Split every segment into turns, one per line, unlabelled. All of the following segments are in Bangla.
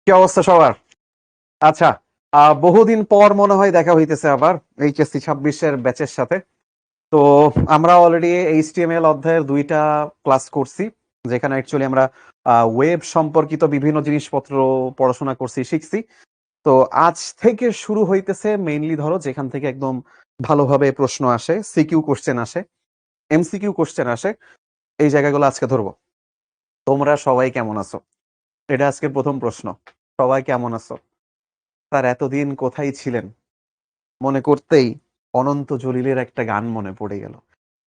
কি অবস্থা সবার? আচ্ছা, বহুদিন পর মনে হয় দেখা হইতেছে আবার এইচএসসি 26-এর ব্যাচের সাথে। তো আমরা অলরেডি এইচটিএমএল অধ্যায়ের 2টা ক্লাস করছি, যেখানে অ্যাকচুয়ালি আমরা ওয়েব সম্পর্কিত বিভিন্ন জিনিসপত্র পড়াশোনা করছি, শিখছি। তো আজ থেকে শুরু হইতেছে মেইনলি ধরো যেখান থেকে একদম ভালোভাবে প্রশ্ন আসে, সিকিউ কোশ্চেন আসে, এমসিকিউ কোশ্চেন আসে, এই জায়গাগুলো আজকে ধরবো। তোমরা সবাই কেমন আছো? এটা আজকের প্রথম প্রশ্ন। সবাই কেমন আছো? তার এতদিন কোথায় ছিলেন? মনে করতেই অনন্ত জলিলের একটা গান মনে পড়ে গেল।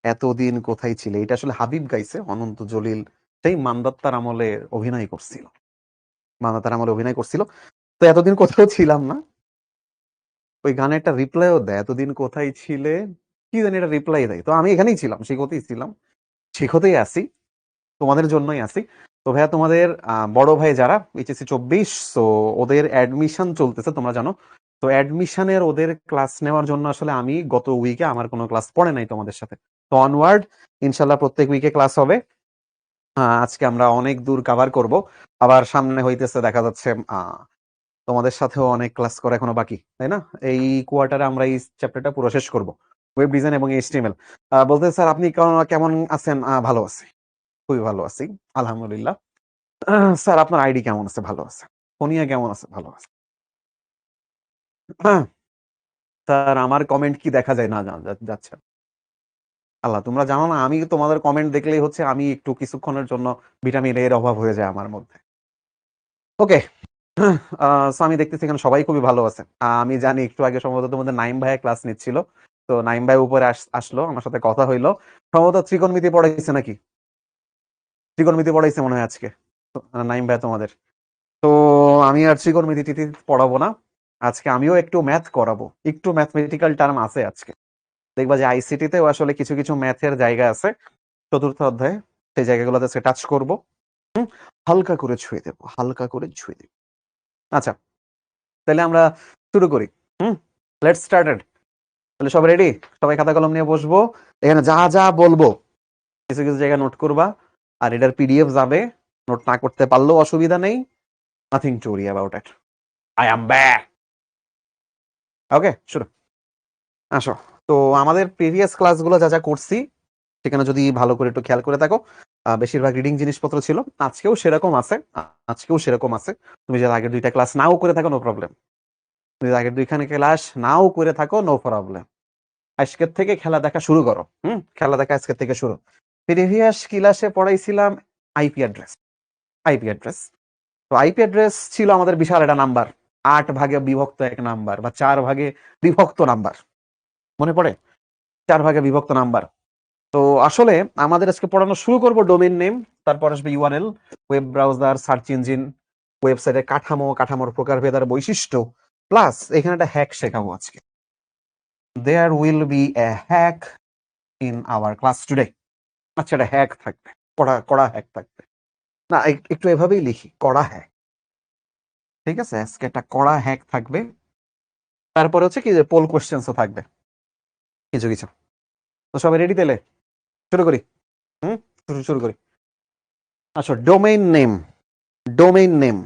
এতদিন কোথায় ছিলে? এটা আসলে হাবিব গাইছে। অনন্ত জলিল সেই মান্দাত্তার আমলে অভিনয় করছিল। মান্দাত্তার আমলে অভিনয় করছিল। তো এতদিন কোথাও ছিলাম না। ওই গানে একটা রিপ্লাইও দেয়, এতদিন কোথায় ছিলে? কি জানি একটা রিপ্লাই দেয়। তো আমি এখানেই ছিলাম, শিখতেই ছিলাম। শিখতেই আছি। তোমাদের জন্যই আছি। তো ভাইয়া তোমাদের বড় ভাই যারা এইচএসসি 24, তো ওদের অ্যাডমিশন চলতেছে তোমরা জানো। তো অ্যাডমিশনের ওদের ক্লাস নেওয়ার জন্য আসলে আমি গত উইকে আমার কোনো ক্লাস পড়ে নাই তোমাদের সাথে। তো অনওয়ার্ড ইনশাল্লাহ প্রত্যেক উইকে ক্লাস হবে। আজকে আমরা অনেক দূর কভার করব। আবার সামনে হইতেছে দেখা যাচ্ছে তোমাদের সাথেও অনেক ক্লাস করা এখনো বাকি, তাই না? এই কোয়ার্টারে আমরা এই চ্যাপ্টারটা পুরো শেষ করব, ওয়েব ডিজাইন এবং এইচটিএমএল। বলতে স্যার আপনি কেমন আছেন? ভালো আছি, খুবই ভালো আছি, আলহামদুলিল্লাহ। স্যার আপনার আইডি কেমন আছে? ভালো আছে। সোনিয়া কেমন আছে? ভালো আছে। স্যার আমার কমেন্ট কি দেখা যায়? না যাচ্ছে। আল্লাহ, তোমরা জানো না আমি তোমাদের কমেন্ট দেখলেই হচ্ছে আমি একটু কিছুক্ষণের জন্য ভিটামিন এর অভাব হয়ে যায় আমার মধ্যে। ওকে। সো আমি দেখতেছি এখানে সবাই খুবই ভালো আছে। আমি জানি একটু আগে সম্ভবত তোমাদের নাইম ভাইয়া ক্লাস নিচ্ছিল। তো নাইম ভাই উপরে আসলো, আমার সাথে কথা হইলো। সম্ভবত ত্রিকোণমিতি পড়াইছে নাকি? ত্রিকোণমিতি পড়াইছে মনে হয় আজকে নাইম ভাই তোমাদের। তো আমি আর ত্রিকোণমিতি টিতি পড়াবো না। আজকে আমিও একটু ম্যাথ করাবো, একটু ম্যাথমেটিক্যাল টার্ম আছে আজকে। দেখবা যে আইসিটিতেও আসলে কিছু কিছু ম্যাথের জায়গা আছে চতুর্থ অধ্যায়ে, সেই জায়গাগুলোতে আজকে টাচ করবো। হালকা করে ছুঁয়ে দেবো, হালকা করে ছুঁয়ে দেবো। আচ্ছা, তাহলে আমরা শুরু করি। হুম, লেটস স্টার্টেড। তাহলে সবাই রেডি? সবাই খাতা কলম নিয়ে বসবো। এখানে যা যা বলবো কিছু কিছু জায়গা নোট করবা। আর এটার পিডিএফ যাবে, নোট না করতে পারলেও অসুবিধা নেই। Nothing to worry about it. I am back. Okay, শুরু। আসো। তো আমাদের প্রিভিয়াস ক্লাসগুলো যা যা করছি সেখানে যদি ভালো করে একটু খেয়াল করে থাকো, বেশিরভাগ রিডিং জিনিসপত্র ছিল। আজকেও সেরকম আছে। আজকেও সেরকম আছে। তুমি যদি আগের 2টা ক্লাস নাও করে থাকো নো প্রবলেম। তুমি যদি আগের 2খানে ক্লাস নাও করে থাকো নো প্রবলেম। আজকের থেকে খেলা দেখা শুরু করো। খেলা দেখা আজকের থেকে শুরু। প্রিভিয়াস ক্লাসে পড়াইছিলাম আইপি অ্যাড্রেস। IP address. তো আইপি অ্যাড্রেস ছিল আমাদের বিশাল একটা নাম্বার। 8 ভাগে বিভক্ত এক নাম্বার বা 4 ভাগে বিভক্ত নাম্বার। মনে পড়ে? 4 ভাগে বিভক্ত নাম্বার। তো আসলে আমাদের আজকে পড়ানো শুরু করব ডোমেইন নেম, তারপর আসবে URL, web browser, search engine, ওয়েবসাইটের কাঠামো, কাঠামোর প্রকারভেদ আর বৈশিষ্ট্য, প্লাস এখানে একটা হ্যাক শেখাবো আজকে। There will be a hack in our class today. আচ্ছা, এটা হ্যাক থাকবে, কড়া হ্যাক থাকবে। না, একটু এভাবেই লিখি, কড়া হ্যাক। ঠিক আছে, আজকে একটা কড়া হ্যাক থাকবে। তারপরে হচ্ছে কি যে পোল কোশ্চেন্সও থাকবে কিছু কিছু। তো সবাই রেডি? তাহলে শুরু করি। হুম, শুরু করি। আচ্ছা, ডোমেইন নেম। Domain name.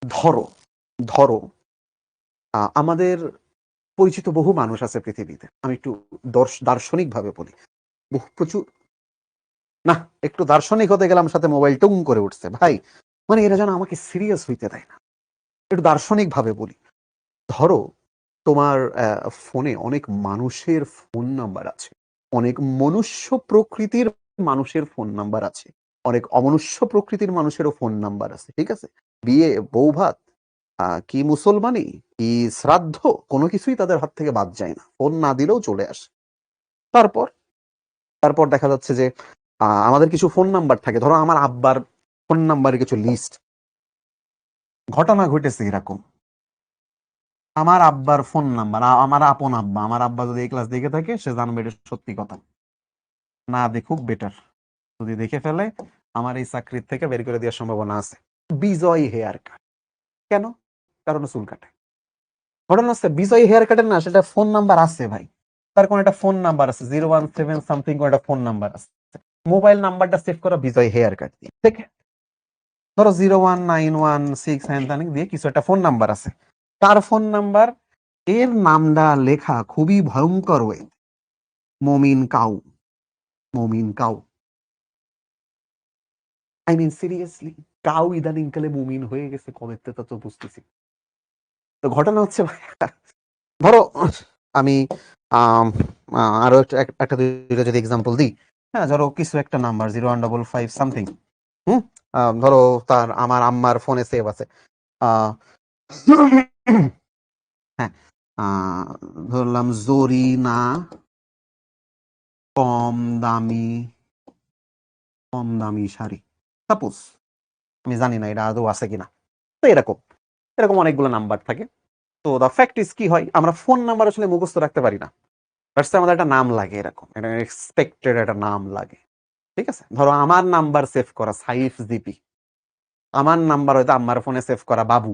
ধরো ধরো আমাদের পরিচিত বহু মানুষ আছে পৃথিবীতে। আমি একটু দার্শনিক ভাবে বলি। প্রচুর। না, একটু দার্শনিক হতে গেলাম, সাথে মোবাইল টুং করে উঠছে ভাই। মানে এরা যেন আমাকে সিরিয়াস হইতে দেয় না। একটু দার্শনিক ভাবে বলি। ধরো তোমার ফোনে অনেক মানুষের ফোন নাম্বার আছে, অনেক মনুষ্য প্রকৃতির মানুষের ফোন নাম্বার আছে, অনেক অমনুষ্য প্রকৃতির মানুষেরও ফোন নাম্বার আছে। ঠিক আছে, বিয়ে, বৌভাত, কি মুসলমানি, কি শ্রাদ্ধ, কোনো কিছুই তাদের হাত থেকে বাদ যায় না, ফোন না দিলেও চলে আসে। তারপর তারপর দেখা যাচ্ছে যে আমাদের কিছু ফোন নাম্বার থাকে। ধরো আমার আব্বার ফোন নাম্বারের কিছু লিস্ট। ঘটনা ঘটেছে এরকম, আমার আব্বার ফোন নাম্বার, আমার আপন আব্বা, আমার আব্বা যদি এই ক্লাস দেখে থাকে সে জানবে এটা সত্যি কথা। না দেখুক বেটার। যদি দেখে ফেলে আমার এই চাকরির থেকে বের করে দেওয়ার সম্ভাবনা আছে। বিজয় হেয়ার কাট। কেন? কারণ চুল কাটে। ঘটনা হচ্ছে বিজয় হেয়ার কাটের না, সেটা ফোন নাম্বার আছে ভাই। তার কোন একটা ফোন নাম্বার আছে, 017 সামথিং কোন একটা ফোন নাম্বার আছে। মোবাইল নাম্বারটা সেভ করা বিজয় হেয়ার কাট দিয়ে। ঠিক? ধরো 01916 দিয়ে কিছু একটা ফোন নাম্বার আছে, তার ফোন নাম্বার, এর নামটা লেখা খুবই ভয়ঙ্কর ওয়ে, মমিন কাউ, মমিন cow. I mean seriously, cow ইদানিং কালে মুমিন হয়ে গেছে কবে তা তো বুঝতেছি। তো ঘটনা হচ্ছে ধরো আমি আরো একটা দুইটা যদি এক্সাম্পল দিই, হ্যাঁ ধরো কিছু একটা নাম্বার 0155 সামথিং, হুম, ধরো তার আমার আম্মার ফোনে সেভ আছে, হ্যাঁ, ধরলাম জরিনা কম দামি, কম দামি শাড়ি, সাপোজ, আমি জানি না এটা আদৌ আছে কিনা। তো এরকম এরকম অনেকগুলো নাম্বার থাকে। তো দ্য ফ্যাক্ট ইজ কি হয়, আমরা ফোন নাম্বার আসলে মুখস্থ রাখতে পারি না, আমাদের একটা নাম লাগে, এরকম এটা এক্সপেক্টেড একটা নাম লাগে। ঠিক আছে, ধরো আমার নাম্বার সেভ করা সাইফ জিপি, আমার নাম্বার হয়তো আমার ফোনে সেভ করা বাবু,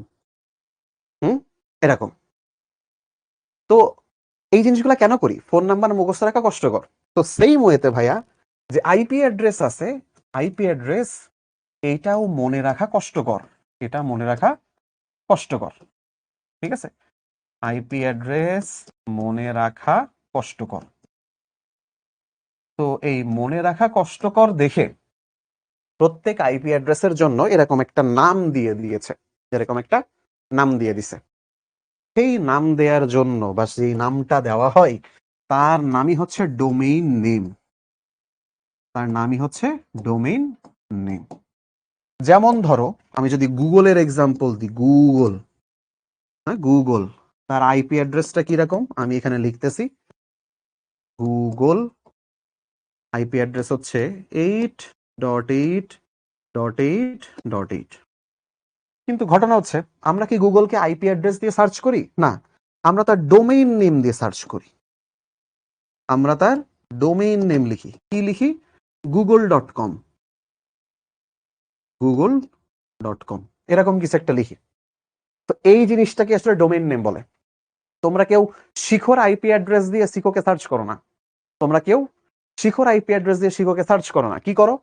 হুম, এরকম। তো এই জিনিসগুলো কেন করি, ফোন নাম্বার মুখস্থ রাখা কষ্টকর। তো সেই ওয়েতে ভাইয়া যে আইপি অ্যাড্রেস আছে, আইপি অ্যাড্রেস এইটাও মনে রাখা কষ্টকর, এটা মনে রাখা কষ্টকর। ঠিক আছে, আইপি অ্যাড্রেস মনে রাখা কষ্টকর। তো এই মনে রাখা কষ্টকর দেখে প্রত্যেক আইপি অ্যাড্রেসের জন্য এরকম একটা নাম দিয়ে দিয়েছে, এরকম একটা নাম দিয়ে দিছে। সেই নাম দেওয়ার জন্য বা সেই নামটা দেওয়া হয়, তার নামই হচ্ছে ডোমেইন নেম, তার নামই হচ্ছে ডোমেইন নেম। যেমন ধরো আমি যদি গুগলের এক্সাম্পল দিই, গুগল, হ্যাঁ গুগল, তার আইপি অ্যাড্রেসটা কিরকম আমি এখানে লিখতেছি, গুগল আইপি অ্যাড্রেস হচ্ছে 8.8.8.8। কিন্তু ঘটনা হচ্ছে আমরা কি গুগলকে আইপি অ্যাড্রেস দিয়ে সার্চ করি? না, আমরা তার ডোমেইন নেম দিয়ে সার্চ করি। আমরা তার ডোমেইন নেম লিখি, কি লিখি, google.com, google.com, এরকম কিছু একটা লিখি। তো এই জিনিসটাকে আসলে ডোমেইন নেম বলে। তোমরা কেউ শিখর আইপি অ্যাড্রেস দিয়ে শিখোকে সার্চ করো না, তোমরা কেউ শিখর আইপি অ্যাড্রেস দিয়ে শিখোকে সার্চ করো না, কি করো,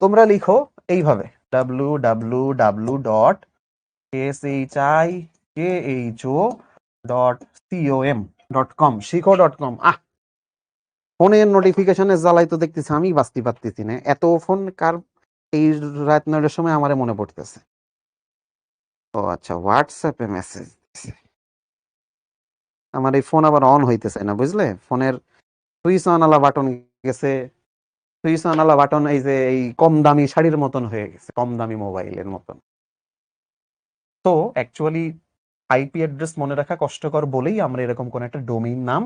তোমরা লিখো এইভাবে www.shikho.com, শিখো.com। ফোনের নোটিফিকেশনের জ্বালাই তো দেখতেছি আমি বাঁচতে পারতেছি না, এত ফোন কার এই রাত 9টার সময় আমারে মনে পড়তেছে। ও আচ্ছা, হোয়াটসঅ্যাপে মেসেজ, আমার এই ফোন আবার অন হইতেছে না, বুঝলে, ফোনের সুইচ অন আলা বাটন গেছে, সুইচ অন আলা বাটন এই যে এই কম দামি শাড়ির মতন হয়ে গেছে, কম দামি মোবাইলের মতন। তো অ্যাকচুয়ালি আইপি অ্যাড্রেস মনে রাখা কষ্টকর বলেই আমরা এরকম কোন একটা ডোমেইন নাম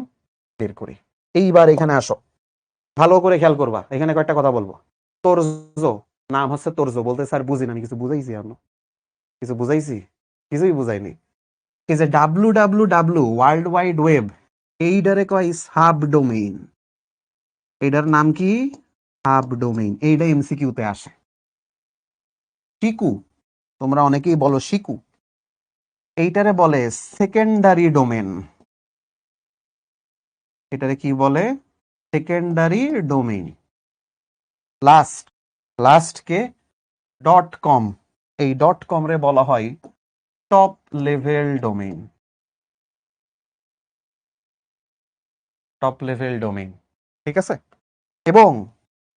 বের করি। এইবার এখানে আসো, ভালো করে খেয়াল করবা, এখানে কয়েকটা কথা বলবো। তোরজো, নাম হচ্ছে তোরজো, বলতে স্যার বুঝি না, আমি কিছু বুঝাইছি? আমরা কিছু বুঝাইছি? কিছুই বুঝাইনি। এই যে www, ওয়ার্ল্ড ওয়াইড ওয়েব, এইটারে কয় সাব ডোমেইন, এইটার নাম কি, সাব ডোমেইন, এইটা এমসিকিউতে আসে। শিকু, তোমরা অনেকেই বলো শিকু, এইটারে বলে সেকেন্ডারি ডোমেন, এটারে কি বলে, সেকেন্ডারি ডোমেইন। লাস্ট, লাস্টকে ডট কম, এই ডট কম রে বলা হয় top level domain, top level domain. ঠিক আছে, এবং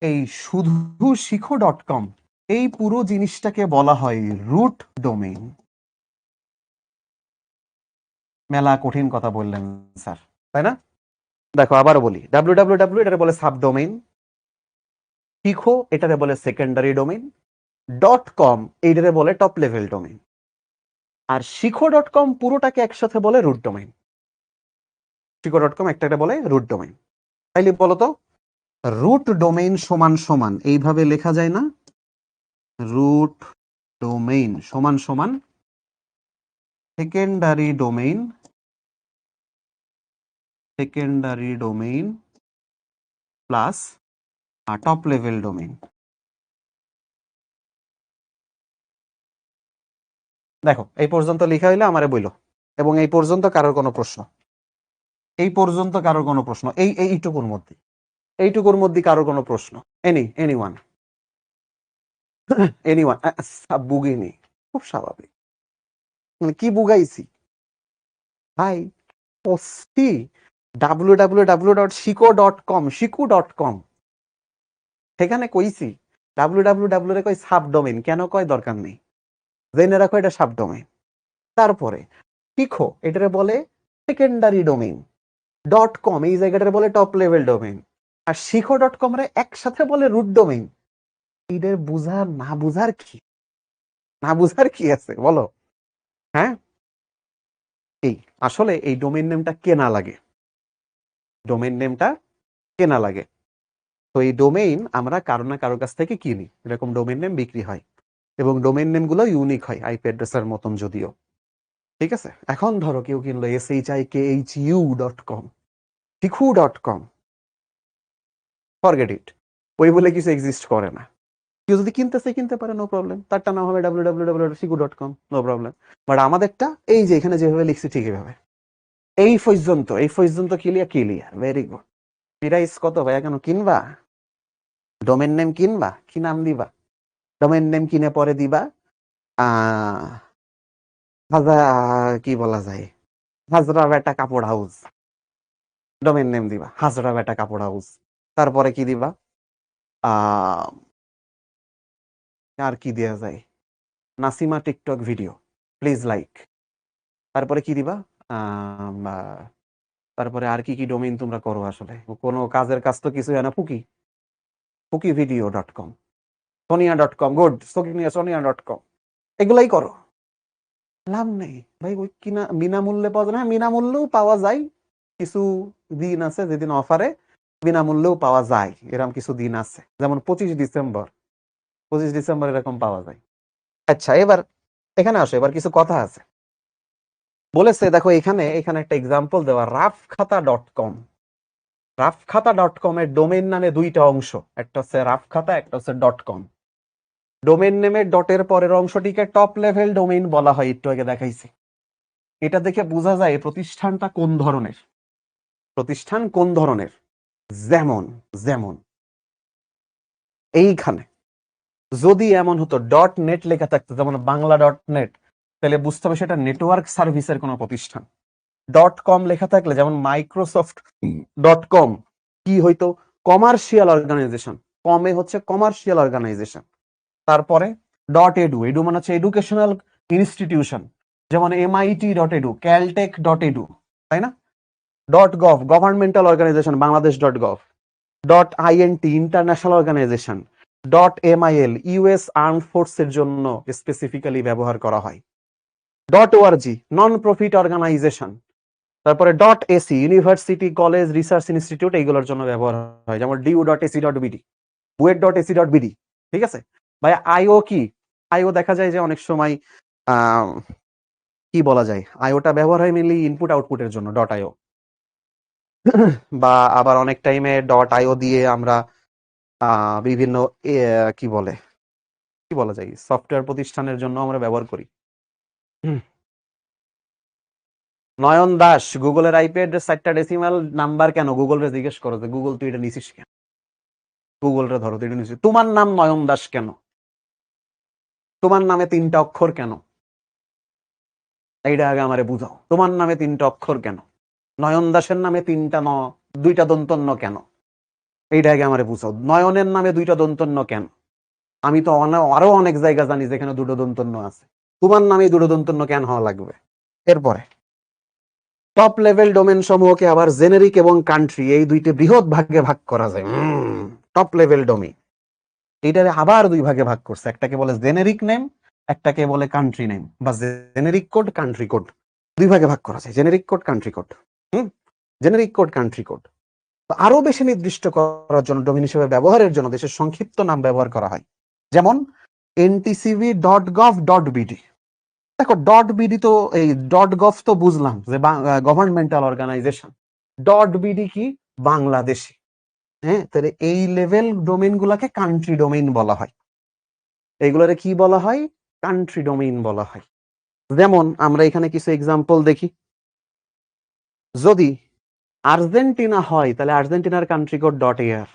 এই শুধু শিখো.com, এই পুরো জিনিসটাকে বলা হয় রুট ডোমেইন। মেলা কঠিন কথা বললেন স্যার, তাই না? দেখো আবারও বলি, www এটারে বলে সাব ডোমেইন, শিখো এটারে বলে সেকেন্ডারি ডোমেইন, ডট কম এইটারে বলে টপ লেভেল ডোমেইন, আর শিখো.com পুরোটাকে একসাথে বলে রুট ডোমেইন। শিখো.com একটা বলে রুট ডোমেইন। তাইলে বলো তো, রুট ডোমেইন সমান সমান এইভাবে লেখা যায় না, রুট ডোমেইন সমান সমান secondary domain, secondary domain plus top level domain. দেখো এই পর্যন্ত লেখা হইলে আমারে বইলো, এবং এই পর্যন্ত কারোর কোনো প্রশ্ন, এই পর্যন্ত কারোর কোনো প্রশ্ন, এইটুকুর মধ্যে, এইটুকুর মধ্যে কারোর কোনো প্রশ্ন, এনিওয়ান? এনিওয়ান বুগিনি, খুব স্বাভাবিক। মানে কি বুগাইছি ভাই? পোস্টি www.শিকো.com, শিকু.com, সেখানে কইছি www রে কই সাবডোমেইন, কেন কয় দরকার নেই, জেনে রাখো এটা সাবডোমেইন। তারপরে শিখো এটারে বলে সেকেন্ডারি ডোমেইন, .com এই জায়গাটারে বলে টপ লেভেল ডোমেইন, আর শিখো.com রে একসাথে বলে রুট ডোমেইন। এদের বুঝার না বুঝার কি, না বুঝার কি আছে বলো? হ্যাঁ, এই আসলে এই ডোমেইন নেমটা কেনা লাগে, ডোমেইন নেমটা কেনা লাগে। তো এই ডোমেইন আমরা কারো না কারোর কাছ থেকে কিনি, এরকম ডোমেইন নেম বিক্রি হয় এবং ডোমেইন নেম গুলো ইউনিক হয় আইপি অ্যাড্রেসের মতন যদিও। ঠিক আছে, এখন ধরো কেউ কিনলো SHIKHU.com, শিখু.com, ফরগেট ইট, ওই বলে কিছু এক্সিস্ট করে না। কেউ যদি কিনতেছে কিনতে পারে, নো প্রবলেম, তারটা নাম হবে www.শিখু.com, নো প্রবলেম। বাট আমাদেরটা এই যে এখানে যেভাবে লিখছি ঠিক এভাবে, এই পর্যন্ত ক্লিয়ার, ভেরি গুড। প্রাইস কত ভাইয়া, কেন কিনবা? ডোমেন নেম কিনবা, কি নাম দিবা? ডোমেন নেম কিনে পরে দিবা কি বলা যায়, হাজরা বেটা কাপড় হাউস, ডোমেন নেম দিবা হাজরা বেটা কাপড় হাউস। তারপরে কি দিবা, আর কি দেয়া যায়, Nasima TikTok video please like. তারপরে কি দিবা, তারপরে আর কি কি ডোমেইন তোমরা করো আসলে, কোনো কাজের কাজ তো কিছু হয় না, ফুকি ভিডিও.com, সোনিয়া.com, গুড, সোনিয়া.com, এগুলাই করো, লাভ নেই ভাই। ওই কিনা বিনামূল্যে পাওয়া যায় না, বিনামূল্যেও পাওয়া যায়, কিছু দিন আছে যেদিন অফারে বিনামূল্যেও পাওয়া যায়, এরকম কিছু দিন আছে, যেমন 25 ডিসেম্বর এরকম পাওয়া যায়। আচ্ছা, এবার এখানে আসো, এবার কিছু কথা আছে। বলেছে দেখো এখানে একটা এক্সাম্পল দেওয়া, রাফখাতা.com। রাফখাতা.com এর ডোমেইন নামে দুইটা অংশ, একটা হচ্ছে রাফখাতা, একটা হচ্ছে .com। ডোমেইন নেমের ডটের পরের অংশটিকে টপ লেভেল ডোমেইন বলা হয়, একটু আগে দেখাইছি। এটা দেখে বোঝা যায় প্রতিষ্ঠানটা কোন ধরনের, প্রতিষ্ঠান কোন ধরনের। যেমন যেমন এইখানে যদি এমন হতো .net লেখা থাকতো, যেমন বাংলা.net, তাহলে বুঝতে হবে সেটা নেটওয়ার্ক সার্ভিসের কোনো প্রতিষ্ঠান। .com লেখা থাকলে, যেমন মাইক্রোসফট.com, কি হইতো, কমার্শিয়াল অর্গানাইজেশন, কমে হচ্ছে কমার্শিয়াল অর্গানাইজেশন। তারপরে .edu, এডু মানে হচ্ছে এডুকেশনাল ইনস্টিটিউশন, যেমন MIT.edu, Caltech.edu, তাই না? .gov, গভর্নমেন্টাল অর্গানাইজেশন, বাংলাদেশ.gov। .int, international organization. .mil, US arm ফোর্সের জন্য স্পেসিফিক্যালি ব্যবহার করা হয়। .org, non profit organization. তারপরে .ac, university, college, research institute, এইগুলোর জন্য ব্যবহার হয়, যেমন du.ac.bd, buet.ac.bd। ঠিক আছে ভাই, আইও কি, আইও দেখা যায় যে অনেক সময় কি বলা যায়, আইওটা ব্যবহার হয় মেনলি ইনপুট আউটপুটের জন্য, .io, বা আবার অনেক টাইমে .io দিয়ে আমরা বিভিন্ন কি বলা যায়, সফটওয়্যার প্রতিষ্ঠানের জন্য আমরা ব্যবহার করি। নয়ন দাস, গুগলের আইপি অ্যাড্রেস 4টা ডেসিমাল নাম্বার কেন? গুগল রে জিজ্ঞেস করো যে গুগল তুই এটা নিছিস কেন, গুগল রে ধরো তুই এটা নিছিস, তোমার নাম নয়ন দাস কেন, তোমার নামে 3টা অক্ষর কেন, এইটা আগে আমারে বুঝাও। তোমার নামে 3টা অক্ষর কেন, নয়ন দাসের নামে 2টা দন্তন্য কেন, এইটা আগে আমারে বুঝাও। নয়নের নামে 2টা দন্তন্য কেন? আমি তো আরো অনেক জায়গা জানি যেখানে 2টো দন্তন্য আছে, তোমার নামে 2টো দন্তন্য কেন হওয়া লাগবে? এরপরে টপ লেভেল ডোমেন সমূহকে আবার জেনেরিক এবং কান্ট্রি, এই দুইটি বৃহৎ ভাগে ভাগ করা যায়। টপ লেভেল ডোমেইন এইটারে আবার 2 ভাগে ভাগ করছে, একটাকে বলে জেনেরিক নেম, একটাকে বলে কান্ট্রি নেম, বা জেনেরিক কোড, কান্ট্রি কোড, 2 ভাগে ভাগ করা যায়, generic code, country code. Generic code, country code আরো বেশি নির্দিষ্ট করার জন্য, ডোমেইন হিসেবে ব্যবহারের জন্য দেশের সংক্ষিপ্ত নাম ব্যবহার করা হয়, যেমন ntcv.gov.bd। দেখো .bd তো, এই .gov তো বুঝলাম যে গভর্নমেন্টাল অর্গানাইজেশন, .bd কি, বাংলাদেশি। হ্যাঁ, তাহলে এই লেভেল ডোমেইন গুলাকে কান্ট্রি ডোমেইন বলা হয়, এইগুলারে কি বলা হয়, কান্ট্রি ডোমেইন বলা হয়। যেমন আমরা এখানে কিছু এক্সাম্পল দেখি, যদি আর্জেন্টিনা হয় তাহলে আর্জেন্টিনার country code .ar,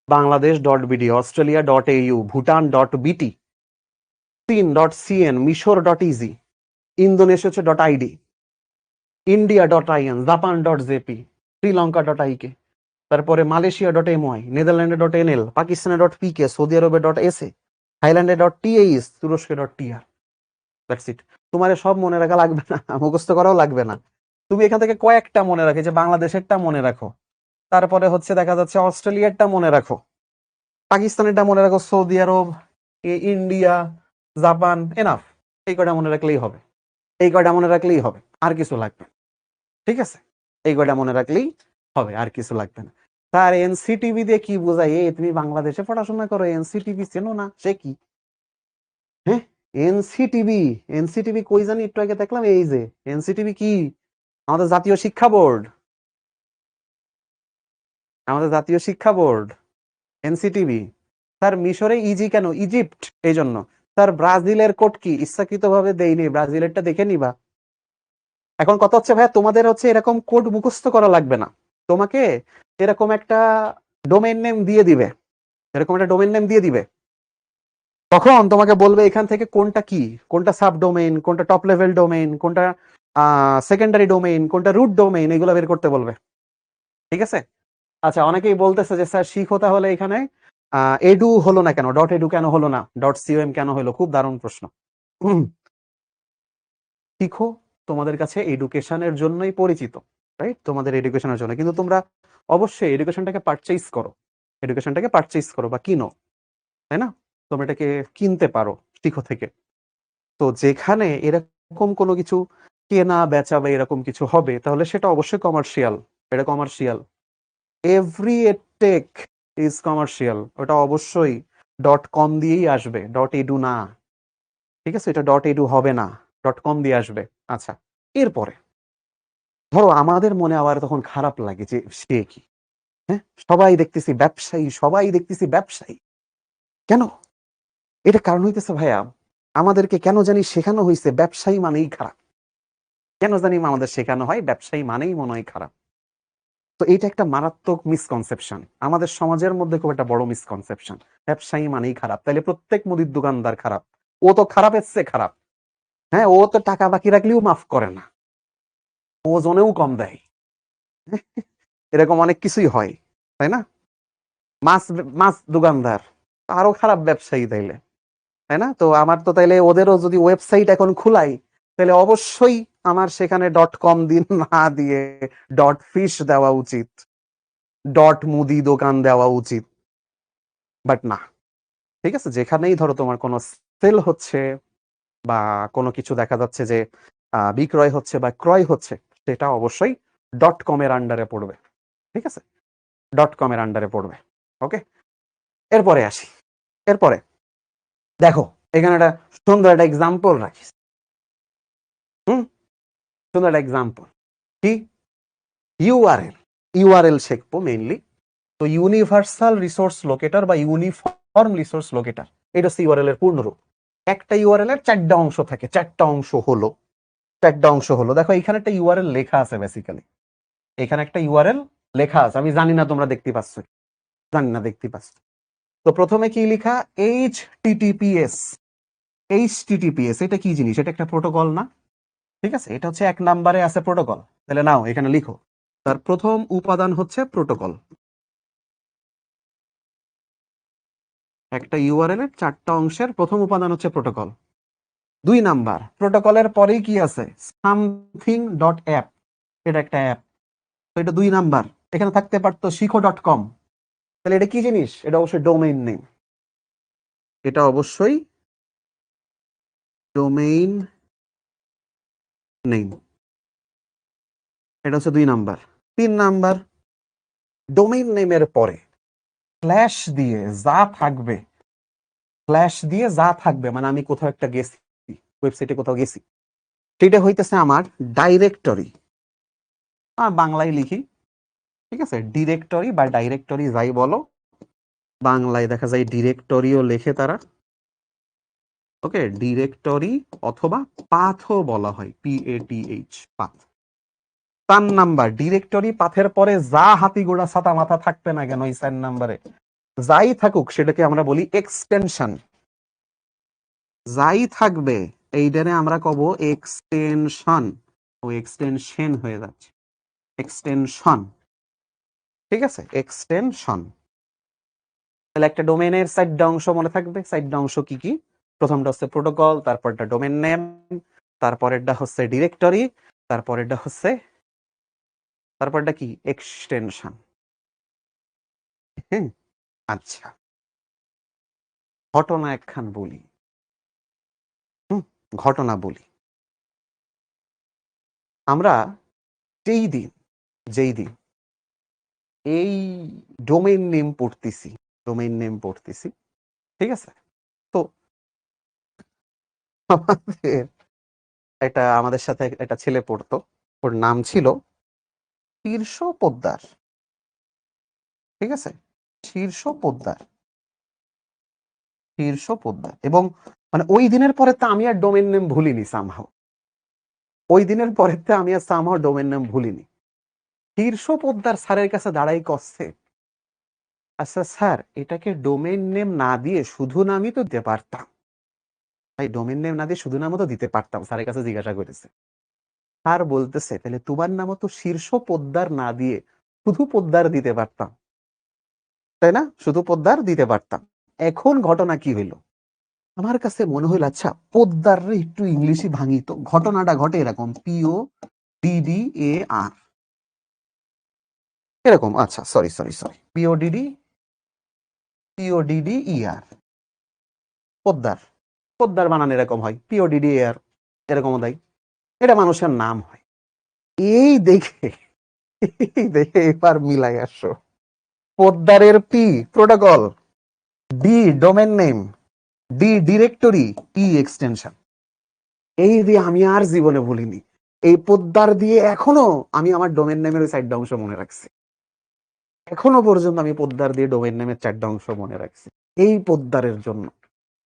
Bangladesh .bd, Australia .au, Bhutan .bt, চীন.cn, মিশর.ইজি, ইন্দোনেশিয়া হচ্ছে .id, ইন্ডিয়া.in, জাপান.jp, শ্রীলঙ্কা.ik, তারপরে মালয়েশিয়া.my, নেদারল্যান্ডে.nl, পাকিস্তানে.pk, সৌদি আরবে.sa, থাইল্যান্ডে.th, তুরস্কে.tr। That's it. তোমার সব মনে রাখা লাগবে না, মুখস্থ করাও লাগবে না। তুমি এখান থেকে কয়েকটা মনে রাখো, যে বাংলাদেশেরটা মনে রাখো, তারপরে হচ্ছে দেখা যাচ্ছে অস্ট্রেলিয়ারটা মনে রাখো, পাকিস্তানেরটা মনে রাখো, সৌদি আরব, ইন্ডিয়া, জাপান, এনাফ। এই কয়টা মনে রাখলেই হবে, এই কয়টা মনে রাখলেই হবে, আর কিছু লাগবে। ঠিক আছে, এই কয়টা মনে রাখলেই হবে, আর কিছু লাগবে না। তার এনসিটিভি দিয়ে কি বোঝায়? তুমি বাংলাদেশে পড়াশোনা করো, এনসিটিভি চেনো না? সে কি? হ্যাঁ, এনসিটিভি, এনসিটিভি কই জানি একটু আগে দেখলাম, এই যে এনসিটিভি কি? আমাদের জাতীয় শিক্ষা বোর্ড, আমাদের জাতীয় শিক্ষা বোর্ড এনসিটিভি। তার মিশরে ইজি কেন? ইজিপ্ট, এই জন্য। তার ব্রাজিলের কোড কি? ইচ্ছাকৃত ভাবে দেয়নি, ব্রাজিলেরটা দেখে নিবা। এখন কথা হচ্ছে ভাইয়া, তোমাদের হচ্ছে এরকম কোড মুখস্থ করা লাগবে না, তোমাকে এরকম একটা ডোমেইন নেম দিয়ে দিবে, এরকম একটা ডোমেইন নেম দিয়ে দিবে। তখন তোমাকে বলবে এখান থেকে কোনটা কি, কোনটা সাব ডোমেইন, কোনটা টপ লেভেল ডোমেইন, কোনটা সেকেন্ডারি ডোমেইন, কোনটা রুট ডোমেইন, এগুলো বের করতে বলবে। ঠিক আছে। আচ্ছা, অনেকেই বলতেছে যে স্যার শিখো তাহলে এখানে এডু হলো না কেন, .edu কেন হলো না, .com কেন হলো? খুব দারুণ প্রশ্ন। শিখো তোমাদের কাছে এডুকেশনের জন্যই পরিচিত, রাইট? তোমাদের এডুকেশনের জন্য, কিন্তু তোমরা অবশ্যই এডুকেশনটাকে পারচেজ করো, এডুকেশনটাকে পারচেজ করো বা কিনো, তাই না? তোমরা এটাকে কিনতে পারো শিখো থেকে। তো যেখানে এরকম কোনো কিছু কেনা বেচা বা এরকম কিছু হবে, তাহলে সেটা অবশ্যই কমার্শিয়াল, এটা commercial. Every tech is commercial, ওটা অবশ্যই .com দিয়েই আসবে, .edu না। ঠিক আছে, এটা .edu হবে না, .com দিয়ে আসবে। আচ্ছা, এরপরে ধরো আমাদের মনে আবার তখন খারাপ লাগে যে সে কি, হ্যাঁ সবাই দেখতেছি ব্যবসায়ী, সবাই দেখতেছি ব্যবসায়ী, কেন? এটা কারণ হইতেছে ভাইয়া, আমাদেরকে কেন জানি শেখানো হয়েছে ব্যবসায়ী মানেই খারাপ, কেন জানি আমাদের শেখানো হয় ব্যবসায়ী মানেই মনে হয় খারাপ। তো এইটা একটা মারাত্মক মিসকনসেপশন, আমাদের সমাজের মধ্যে খুব একটা বড় মিসকনসেপশন। ব্যবসায়ী মানেই খারাপ, তাহলে প্রত্যেক মুদির দোকানদার খারাপ? ও তো খারাপের চেয়ে খারাপ। হ্যাঁ, ও তো টাকা বাকি রাখলেও মাফ করে না, ওজনেও কম দেয়, এরকম অনেক কিছুই হয়, তাই না? মাছ, মাছ দোকানদার আরো খারাপ ব্যবসায়ী তাইলে, তাই না? তো আমার তো তাইলে ওদেরও যদি ওয়েবসাইট এখন খুলাই, তাহলে অবশ্যই আমার সেখানে .com দিন না দিয়ে .fish দেওয়া উচিত, মুদি দোকান দেওয়া উচিত। বাট না, ঠিক আছে, যেখানেই ধরো তোমার কোনো সেল হচ্ছে বা কোনো কিছু দেখা যাচ্ছে যে বিক্রয় হচ্ছে বা ক্রয় হচ্ছে, সেটা অবশ্যই .com এর আন্ডারে পড়বে। ঠিক আছে, .com এর আন্ডারে পড়বে। ওকে, এরপরে আসি। এরপরে দেখো, এখানে একটা সুন্দর একটা এক্সাম্পল রাখিস। সুন্দর একটা এক্সাম্পল কি? ইউআরএল, ইউআরএল শিখবো মেইনলি। তো ইউনিভার্সাল রিসোর্স লোকেটর বা ইউনিফর্ম রিসোর্স লোকেটর, এটা হচ্ছে ইউআরএল এর পূর্ণরূপ। একটা ইউআরএল এর 4টা অংশ থাকে, 4টা অংশ হলো, 4টা অংশ হলো। দেখো এখানে একটা ইউআরএল লেখা আছে, বেসিক্যালি এখানে একটা ইউআরএল লেখা আছে, আমি জানি না তোমরা দেখতে পাচ্ছ, জানি না দেখতে পাচ্ছ। তো প্রথমে কি লেখা? HTTPS। HTTPS এটা কি জিনিস? এটা একটা প্রোটোকল না? ঠিক আছে, এটা হচ্ছে 1 নম্বরে আছে প্রোটোকল। তাহলে নাও এখানে লিখো, তার প্রথম উপাদান হচ্ছে প্রোটোকল। একটা ইউআরএল এর 4টা অংশের প্রথম উপাদান হচ্ছে প্রোটোকল। 2 নাম্বার, প্রোটোকলের পরেই কি আছে? সামথিং ডট অ্যাপ, এটা একটা অ্যাপ। তো এটা 2 নাম্বার। এখানে থাকতে পারতো শিখো.com, তাহলে এটা কি জিনিস? এটা অবশ্যই ডোমেইন নেম, এটা অবশ্যই ডোমেইন নেম, এটা হচ্ছে 2 নাম্বার। 3 নাম্বার, ডোমেইন নেমের পরে স্ল্যাশ দিয়ে যা থাকবে, স্ল্যাশ দিয়ে যা থাকবে, মানে আমি কোথাও একটা গেছি, ওয়েবসাইটে কোথাও গেছি, সেটা হইতেছে আমার ডাইরেক্টরি। বাংলায় লিখি, ঠিক আছে, ডিরেক্টরি বা ডাইরেক্টরি যাই বলো, বাংলায় দেখা যায় ডিরেক্টরিও লেখে তারা। ওকে, ডিরেক্টরি অথবা পাথও বলা হয়, PATH, পাথ। 4 নাম্বার, ডিরেক্টরি পাথের পরে যা হাতি গোড়া ছাতা মাথা থাকবে না কেন, এই 4 নাম্বারে যাই থাকুক সেটাকে আমরা বলি এক্সটেনশন। যাই থাকবে এইটারে আমরা কব এক্সটেনশন। ও এক্সটেনশন হয়ে যাচ্ছে, এক্সটেনশন। ঠিক আছে, এক্সটেনশন। তাহলে একটা ডোমেনের 4টা অংশ মনে থাকবে। 4টা অংশ কি কি? প্রথমটা হচ্ছে প্রোটোকল, তারপরটা ডোমেন নেম, তারপরেরটা হচ্ছে ডিরেক্টরি, তারপরটা কি? এক্সটেনশন। হ্যাঁ, আচ্ছা, ঘটনা একখান বলি। হুম, ঘটনা বলি। আমরা যেই দিন যেই দিন এই ডোমেইন নেম পড়তেছি, ডোমেইন নেম পড়তেছি, ঠিক আছে? তো আমাদের আমাদের সাথে একটা ছেলে পড়তো, ওর নাম ছিল শীর্ষ পোদ্দার। ঠিক আছে, শীর্ষ পোদ্দার, শীর্ষ পোদ্দার। এবং মানে ওই দিনের পরে তো আমি আর ডোমেইন নেম ভুলিনি সামহাও। ওই দিনের পরে তো আমি আর সামহাও ডোমেইন নেম ভুলিনি। শীর্ষ পোদ্দার স্যারের কাছে দাঁড়াই কচ্ছে, আচ্ছা স্যার, এটাকে ডোমেইন নেম না দিয়ে শুধু নামই তো দিতে পারতাম। তাই ডোমেইন নেম না দিয়ে শুধু নামও তো দিতে পারতাম। স্যারের কাছে জিজ্ঞাসা করেছে। স্যার বলতেছে, তাহলে তোমার নামও তো শীর্ষ পোদ্দার না দিয়ে শুধু পোদ্দার দিতে পারতাম, তাই না? শুধু পোদ্দার দিতে পারতাম। এখন ঘটনা কি হইল? আমার কাছে মনে হইল, আচ্ছা পোদ্দার রে একটু ইংলিশে ভাঙি তো। ঘটনাটা ঘটে এরকম, PODDAR, এরকম। আচ্ছা, sorry sorry sorry, PODDER, Poddar. Poddar বানান এরকম হয়, PODDAR, এরকম দেয়। এটা মানুষের নাম হয়। এই দেখে, এই দেখে এবার মিলাই আসো। পোদ্দারের P protocol, D domain name, D directory, E extension. এই দিয়ে আমি আর জীবনে ভুলিনি। এই পোদ্দার দিয়ে এখনো আমি আমার ডোমেন নেমের ওই 4টা অংশ মনে রাখছি। এখনো পর্যন্ত আমি পোদ্দার দিয়ে ডোমেন নেমের 4টা অংশ মনে রাখছি। এই পোদ্দারের জন্য,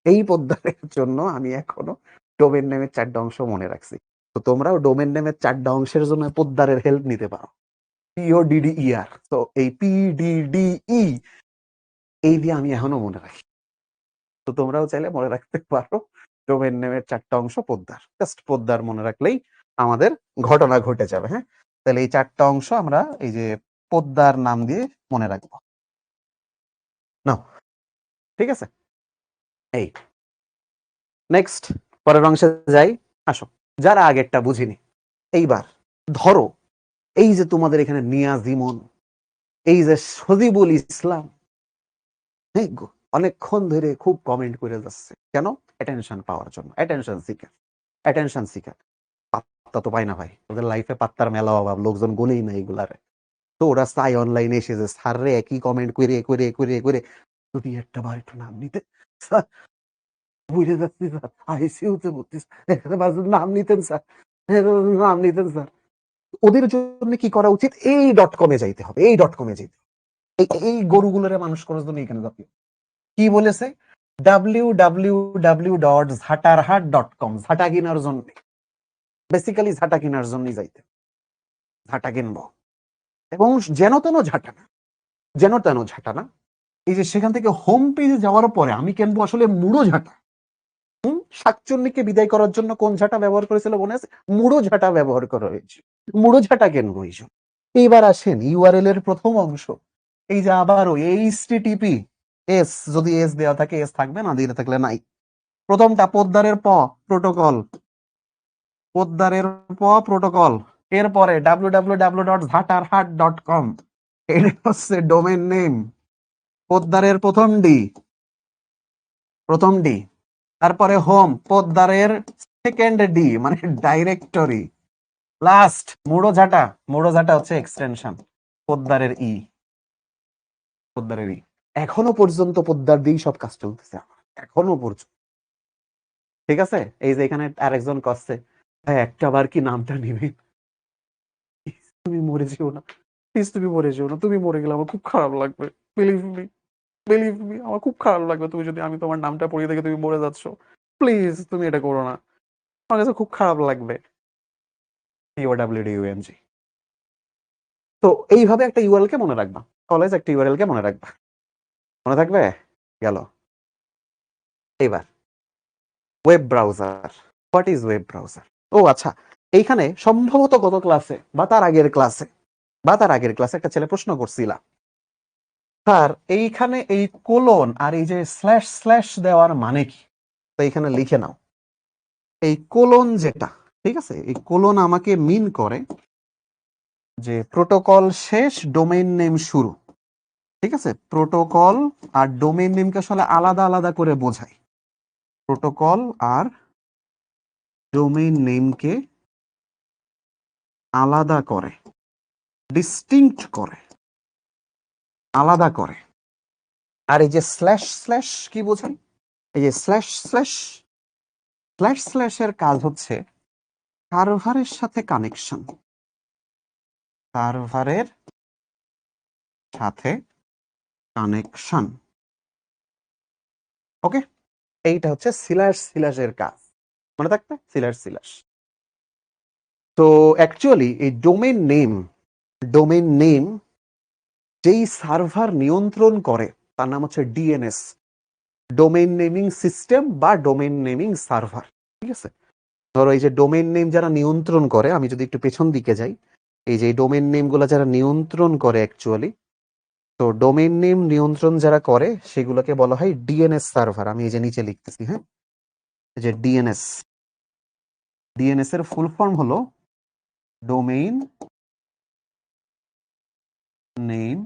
এই পোদ্দারের জন্য আমি এখনো ডোমেন নেমের 4টা অংশ মনে রাখছি। তো তোমরাও ডোমেন নেমের 4টা অংশের জন্য পোদ্দারের হেল্প নিতে পারো। PODDER। তো এই PDDE, এই দিয়ে আমি এখনো মনে রাখি। তো তোমরাও চাইলে মনে রাখতে পারো ডোমেন নেমের 4টা অংশ পোদ্দার। জাস্ট পোদ্দার মনে রাখলেই আমাদের ঘটনা ঘটে যাবে। হ্যাঁ, তাহলে এই 4টা অংশ আমরা এই যে পোদ্দার নাম দিয়ে মনে রাখবো। নাও, ঠিক আছে? এই নেক্সট, পরের অংশে যাই। আসো, যারা আগেরটা বুঝিনি, এইবার ধরো এই যে তোমাদের এখানে নিয়াজ ইমন, এই যে সজিবুল ইসলাম, হ্যাঁ, অনেকক্ষণ ধরে খুব কমেন্ট করে যাচ্ছে। কেন? অ্যাটেনশন পাওয়ার জন্য। Attention seeker, attention seeker. পাত্তা তো পায় না ভাই, ওদের লাইফে পাত্তার মেলা অভাব, লোকজন গুনেই না এগুলারে। তো ওরা চাই অনলাইনে এসে যে স্যার রে একই কমেন্ট করে করে করে করে যদি একটা বার একটু নাম নিতে, স্যার বুঝে যাচ্ছি স্যার, আইসিইউতে ভর্তি, নাম নিতেন স্যার, নাম নিতেন স্যার। ওদের জন্য কি করা উচিত? এই ডট কমে যাইতে হবে, এই ডট কমে যাইতে হবে। এই গরুগুলোরে মানুষ করার জন্য এখানে জাতীয় কি বলেছে, www.ঝাটারহাট.com, ঝাঁটা কেনার জন্য, বেসিক্যালি ঝাঁটা কেনার জন্যই যাইতে, ঝাঁটা কিনবো। এবং যেন তেন ঝাঁটা না, যেন তেন ঝাঁটা না। এই যে সেখান থেকে হোম পেজে যাওয়ার পরে আমি কিনবো আসলে মুড়ো ঝাঁটা। শাকচুন্নিকে বিদায় করার জন্য কোন ঝাঁটা ব্যবহার করেছিল মনে আছে? মুড়ো ঝাঁটা ব্যবহার করা হয়েছে। মুড়ো ঝাঁটা কিনবো এই জন্য। এইবার আসেন ইউআরএল এর প্রথম অংশ, এই যে আবারও HTTP, এস যদি এস দেওয়া থাকে এস থাকবে, না দিয়ে থাকলে নাই। প্রথমটা পোদ্দারের প্রোটোকল, পোদ্দারের প্রোটোকল। এরপরে www.ঝাটারহাট.com, এটা হচ্ছে ডোমেন নেম। পোদ্দারের প্রথম ডি। তারপরে হোম, পোদ্দারের সেকেন্ড ডি মানে ডাইরেক্টরি। লাস্ট মুড়োঝাটা, মুড়োঝাটা হচ্ছে এক্সটেনশন, পোদ্দারের ই, পোদ্দারের ই। এখনো পর্যন্ত পোদ্দার দিয়েই সব কাজ চলতেছে আমার, এখনো পর্যন্ত। ঠিক আছে, এই যে এখানে আরেকজন কচ্ছে, ভাই একটা বার কি নামটা নিবি, তুমি মরে যেও না প্লিজ, তুমি মরে যেও না, তুমি মরে গেলে আমার খুব খারাপ লাগবে, বিলিভ মি, বিলিভ মি, আমার খুব খারাপ লাগবে তুমি যদি, আমি তোমার নামটা পড়িয়ে দেখে তুমি মরে যাচ্ছ, প্লিজ তুমি এটা করো না, আমার কাছে খুব খারাপ লাগবে। POWDUMG। তো এইভাবে একটা ইউআরএল কে মনে রাখবা, অলওয়েজ একটা ইউআরএল কে মনে রাখবা। মনে থাকবে? গেল। এইবার web browser. What is web browser? ও আচ্ছা, এইখানে সম্ভবত গত ক্লাসে বা তার আগের ক্লাসে একটা ছেলে প্রশ্ন করছিল, স্যার এইখানে এই কোলন আর এই যে স্ল্যাশ স্ল্যাশ দেওয়ার মানে কি? তো এইখানে লিখে নাও, এই কোলন যেটা, ঠিক আছে, এই কোলন আমাকে মিন করে যে প্রোটোকল শেষ, ডোমেইন নেম শুরু। ঠিক আছে, প্রোটোকল আর ডোমেইন নেমকে আসলে আলাদা আলাদা করে বোঝায়। প্রোটোকল আর ডোমেইন নেমকে আলাদা করে, ডিস্টিংক্ট করে, আলাদা করে। আর এই যে স্ল্যাশ স্ল্যাশ কি বোঝায়? এই যে স্ল্যাশ স্ল্যাশ, স্ল্যাশ স্ল্যাশের কাজ হচ্ছে সার্ভারের সাথে কানেকশন, সার্ভারের সাথে কানেকশন। ওকে, এইটা হচ্ছে স্ল্যাশ স্ল্যাশের কাজ, মনে থাকবে স্ল্যাশ স্ল্যাশ। তো অ্যাকচুয়ালি এই ডোমেইন নেম যেই সার্ভার নিয়ন্ত্রণ করে তার নাম হচ্ছে ডিএনএস, ডোমেইন নেমিং সিস্টেম বা ডোমেইন নেমিং সার্ভার। ঠিক আছে, ধরো এই যে ডোমেইন নেম যারা নিয়ন্ত্রণ করে, আমি যদি একটু পেছন দিকে যাই, এই যে ডোমেইন নেম গুলা যারা নিয়ন্ত্রণ করে অ্যাকচুয়ালি, তো ডোমেইন নেম নিয়ন্ত্রণ যারা করে সেগুলোকে বলা হয় ডিএনএস সার্ভার। আমি এই যে নিচে লিখতেছি, হ্যাঁ, এই যে ডিএনএস, ডিএনএস এর ফুল ফর্ম হলো domain name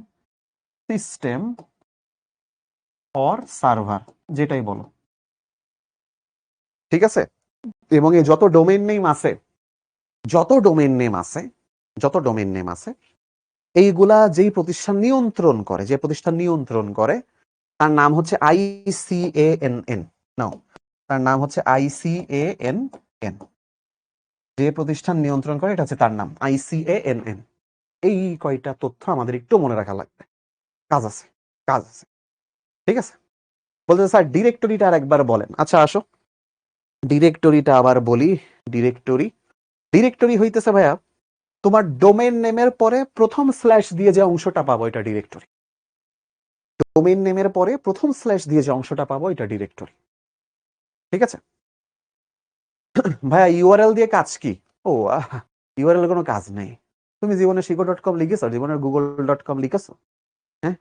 system or server, যেটাই বলো। ঠিক আছে, এবং এই যত ডোমেইন নেম আছে, যত ডোমেইন নেম আছে, যত ডোমেইন নেম আছে, এইগুলা যেই প্রতিষ্ঠান নিয়ন্ত্রণ করে, যে প্রতিষ্ঠান নিয়ন্ত্রণ করে তার নাম হচ্ছে ICANN। নাও, তার নাম হচ্ছে ICANN। যে প্রতিষ্ঠান নিয়ন্ত্রণ করে এটা হচ্ছে তার নাম ICANN। এই কয়টা তথ্য আমাদের একটু মনে রাখা লাগবে, কাজ আছে, কাজ আছে। ঠিক আছে, বলতে স্যার ডিরেক্টরিটা আর একবার বলেন। আচ্ছা আসো, ডিরেক্টরিটা আবার বলি। ডিরেক্টরি, ডিরেক্টরি হইতেছে ভাইয়া তোমার ডোমেইন নেমের পরে প্রথম স্ল্যাশ দিয়ে যে অংশটা পাবো এটা ডিরেক্টরি। ডোমেইন নেমের পরে প্রথম স্ল্যাশ দিয়ে যে অংশটা পাবো এটা ডিরেক্টরি। ঠিক আছে ভাইয়া, ইউআরএল দিয়ে কাজ কি? ও ইউআরএল কোনো কাজ নেই। তুমি জীবনে শিখো.com লিখেছো? জীবনে google.com লিখেছো? হ্যাঁ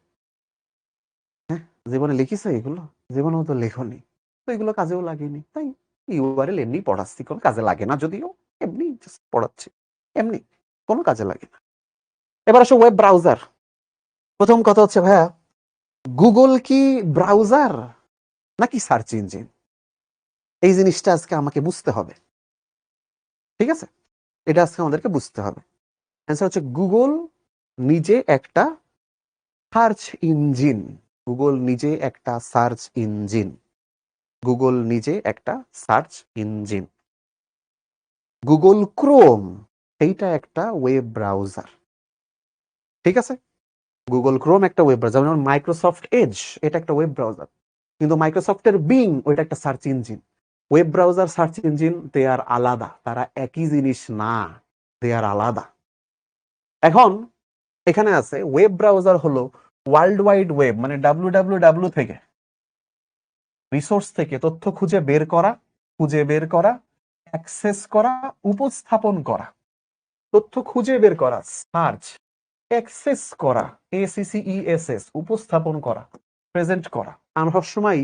হ্যাঁ, জীবনে লিখিছো এগুলো? জীবনেও তো লেখনি, তো এগুলো কাজেও লাগেনি। তাই ইউআরএল এমনি পড়াচ্ছি, কোনো কাজে লাগে না, যদিও এমনি জাস্ট পড়াচ্ছি, এমনি কোনো কাজে লাগে না। এবার আসো ওয়েব ব্রাউজার। প্রথম কথা হচ্ছে ভাইয়া, গুগল কি ব্রাউজার নাকি সার্চ ইঞ্জিন? এই জিনিসটা আজকে আমাকে বুঝতে হবে। ঠিক আছে, এটা আজকে আমাদেরকে বুঝতে হবে। অ্যান্সার হচ্ছে গুগল নিজে একটা সার্চ ইঞ্জিন। গুগল নিজে একটা সার্চ ইঞ্জিন। গুগল নিজে একটা সার্চ ইঞ্জিন। গুগল ক্রোম এইটা একটা ওয়েব ব্রাউজার। ঠিক আছে, গুগল ক্রোম একটা ওয়েব ব্রাউজার, যেমন মাইক্রোসফট এজ এটা একটা ওয়েব ব্রাউজার, কিন্তু মাইক্রোসফটের বিং ওইটা একটা search engine. Web browser, search engine দে আর আলাদা, তারা একই জিনিস না, দে আর আলাদা। এখন এখানে আছে ওয়েব ব্রাউজার হলো ওয়ার্ল্ড ওয়াইড ওয়েব, মানে ডাব্লিউ থেকে, রিসোর্স থেকে তথ্য খুঁজে বের করা, অ্যাক্সেস করা, উপস্থাপন করা। তথ্য খুঁজে বের করা, সার্চ, অ্যাক্সেস করা, ACCESS, উপস্থাপন করা, প্রেজেন্ট করা। আমরা সবসময়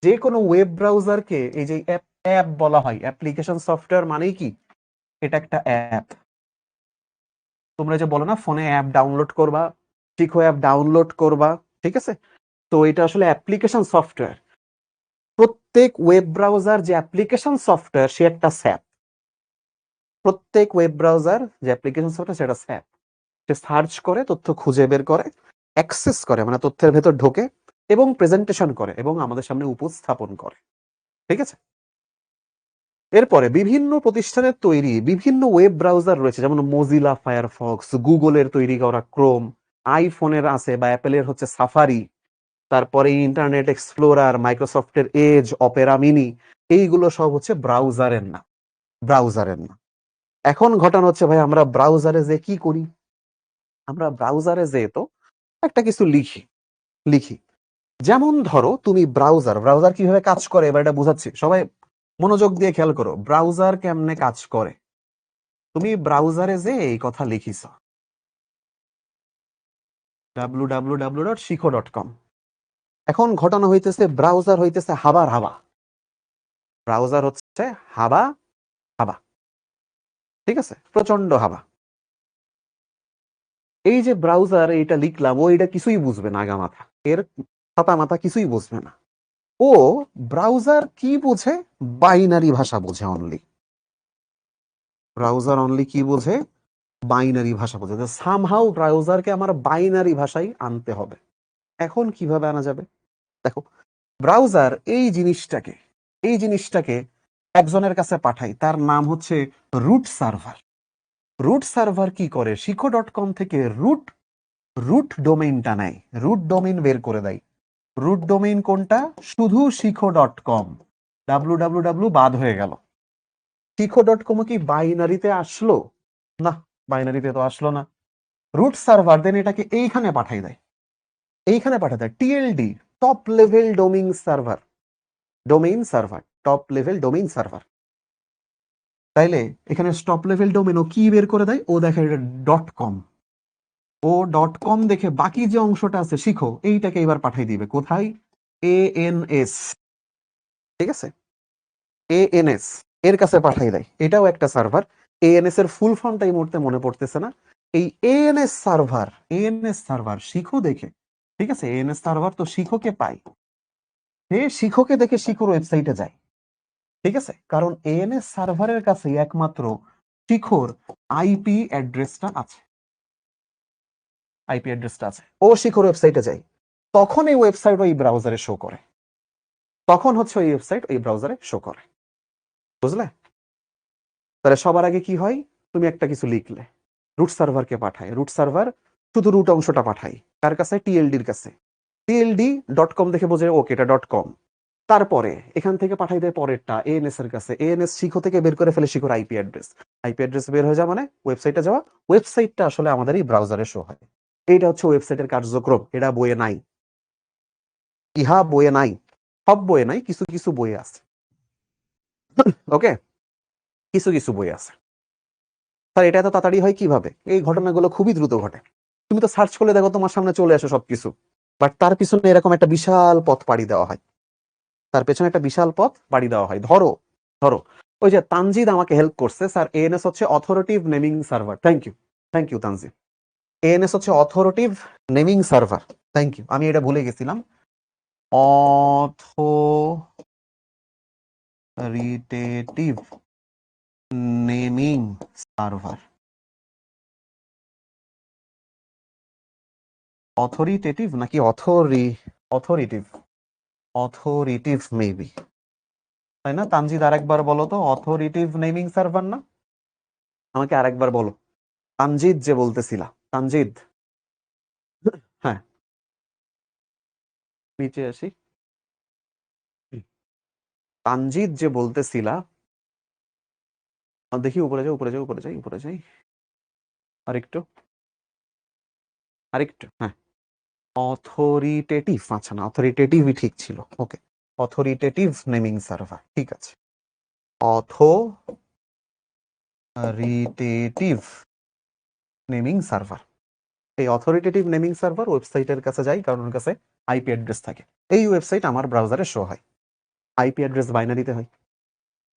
যে কোনো ওয়েব ব্রাউজারকে এই যে অ্যাপ বলা হয়, অ্যাপ্লিকেশন সফটওয়্যার মানেই কি, এটা একটা অ্যাপ। তোমরা যে বলো না ফোনে অ্যাপ ডাউনলোড করবা, শিখো অ্যাপ ডাউনলোড করবা, ঠিক আছে, তো এটা আসলে অ্যাপ্লিকেশন সফটওয়্যার। প্রত্যেক ওয়েব ব্রাউজার যে অ্যাপ্লিকেশন সফটওয়্যার সে একটা স্যাপ। প্রত্যেক ওয়েব ব্রাউজার যে অ্যাপ্লিকেশন সফটওয়্যার সেটা স্যাপ। সে সার্চ করে, তথ্য খুঁজে বের করে, অ্যাক্সেস করে মানে তথ্যের ভেতর ঢোকে, এবং প্রেজেন্টেশন করে এবং আমাদের সামনে উপস্থাপন করে। ঠিক আছে, এরপরে বিভিন্ন প্রতিষ্ঠানের তৈরি বিভিন্ন ওয়েব ব্রাউজার রয়েছে, যেমন মোজিলা ফায়ারফক্স, গুগলের তৈরি করা ক্রোম, আইফোনের আছে বা অ্যাপেলের হচ্ছে সাফারি, তারপরে ইন্টারনেট এক্সপ্লোরার, মাইক্রোসফটের এজ, অপেরা মিনি, এইগুলো সব হচ্ছে ব্রাউজারের না, ব্রাউজারের না। এখন ঘটনা হচ্ছে ভাই, আমরা ব্রাউজারে যে কি করি? আমরা ব্রাউজারে যে তো একটা কিছু লিখি। যেমন ধরো তুমি ব্রাউজার কিভাবে কাজ করে এবার এটা বুঝাচ্ছি। সবাই মনোযোগ দিয়ে খেয়াল করো, ব্রাউজার কেমনে কাজ করে। তুমি ব্রাউজারে যে এই কথা লিখিস www.শিখো.com। এখন ঘটনা হইতেছে ব্রাউজার হইতেছে হাবার হাবা, ব্রাউজার হচ্ছে হাবা হাবা, ঠিক আছে, প্রচন্ড হাবা। এই যে ব্রাউজার এইটা লিখলাম, ও এটা কিছুই বুঝবে না, আগা মাথা এর পাতা মাথা কিছুই বুঝবে না। ও ব্রাউজার কি বোঝে? বাইনারি ভাষা বোঝে অনলি। ব্রাউজার অনলি কি বোঝে? বাইনারি ভাষা বোঝে। সামহাউ ব্রাউজারকে আমার বাইনারি ভাষায় আনতে হবে। এখন কিভাবে আনা যাবে? দেখো, ব্রাউজার এই জিনিসটাকে একজনের কাছে পাঠাই, তার নাম হচ্ছে রুট সার্ভার। রুট সার্ভার কি করে? শিখো.com থেকে রুট ডোমেইনটা নেয়, রুট ডোমেইন বের করে দেয়। রুট ডোমেইন কোনটা? শুধু শিখো.com। www বাদ হয়ে গেল। শিখো.com কি বাইনারিতে আসলো? না, বাইনারিতে তো আসলো না। রুট সার্ভার দেন এটাকে এইখানে পাঠাই দেয়, এইখানে পাঠায় দেয় TLD, top level domain server, top level domain server. তাইলে এখানে টপ লেভেল ডোমেইন ও কি বের করে দেয়? ও দেখে এটা .com। ও .com দেখে বাকি যে অংশটা আছে শিখো, এইটাকে এবার পাঠাই দিবে কোথায়? ANS, ঠিক আছে, ANS এর কাছে পাঠাই দেয়। এটাও একটা সার্ভার। ANS এর ফুল ফর্মটা এই মুহূর্তে মনে পড়তেছে না। এই ANS সার্ভার শিখো দেখে, ঠিক আছে, ANS সার্ভার তো শিখোকে পায়, সে শিখোকে দেখে শিখোর ওয়েবসাইটে যায়, ঠিক আছে, কারণ ANS সার্ভারের কাছে একমাত্র শিখোর আইপি অ্যাড্রেসটা আছে, আইপি অ্যাড্রেসটা আছে। ও শিখোর ওয়েবসাইটে যায়, তখন এই ওয়েবসাইট ওই ব্রাউজারে শো করে, তখন হচ্ছে ওই ওয়েবসাইট ওই ব্রাউজারে শো করে। বুঝলে? তাহলে সবার আগে কি হয়? তুমি একটা কিছু লিখলে, রুট সার্ভারকে পাঠায়, রুট সার্ভার শুধু রুট অংশটা পাঠায় কার কাছে? টিএলডির কাছে। TLD.com দেখে বোঝে ওকে এটা .com। তারপরে এখান থেকে পাঠাই দেয় পরেরটা ANS এর কাছে। ANS শিখো থেকে বের করে ফেলে শিখোর আইপি অ্যাড্রেস। আইপি অ্যাড্রেস বের হয়ে যাওয়া মানে ওয়েবসাইটে যাওয়া, ওয়েবসাইটটা আসলে আমাদের এই ব্রাউজারে শো হয়। এইটা হচ্ছে ওয়েবসাইটের কার্যক্রম। এটা বইয়ে নাই, ইহা বইয়ে নাই, সব বইয়ে নাই, কিছু কিছু বইয়ে আছে। ওকে, কিছু কিছু বই আছে। স্যার এটা এত তাড়াতাড়ি হয় কিভাবে? এই ঘটনাগুলো খুবই দ্রুত ঘটে। তুমি তো সার্চ করলে দেখো তোমার সামনে চলে আসে সবকিছু, বাট তার পিছনে এরকম একটা বিশাল পথ পাড়ি দেওয়া হয়, তার পেছনে একটা বিশাল পথ পাড়ি দেওয়া হয়। ধরো ধরো ওই যে তানজিদ আমাকে হেল্প করছে, স্যার ANS হচ্ছে authoritative naming server. Thank you Tanjid. ANS হচ্ছে authoritative naming server. Thank you, আমি এটা ভুলে গেছিলাম। অথরিটেটিভ নেমিং সার্ভার, অথরিটেটিভ নাকি অথরিটিভ মেবি, তাই না? তানজিদ আরেকবার বলো তো, অথরিটিভ নেমিং সার্ভার না? আমাকে আরেকবার বলো। তানজিদ যে বলতেছিলা, তানজিদ, হ্যাঁ, নিচে আসি। তানজিদ যে বলতেছিলা, দেখি উপরে যাই, উপরে যাই আরেকটু, হ্যাঁ, অথরিটেটিভ, আচ্ছা না, অথরিটেটিভই ঠিক ছিল। ওকে, অথরিটেটিভ নেমিং সার্ভার, ঠিক আছে। অথরিটেটিভ নেমিং সার্ভার, এই অথরিটেটিভ নেমিং সার্ভার ওয়েবসাইটের কাছে যাই, কারণ ওর কাছে আইপি অ্যাড্রেস থাকে। এই ওয়েবসাইট আমার ব্রাউজারে শো হয়, আইপি অ্যাড্রেস বাইনারিতে হয়,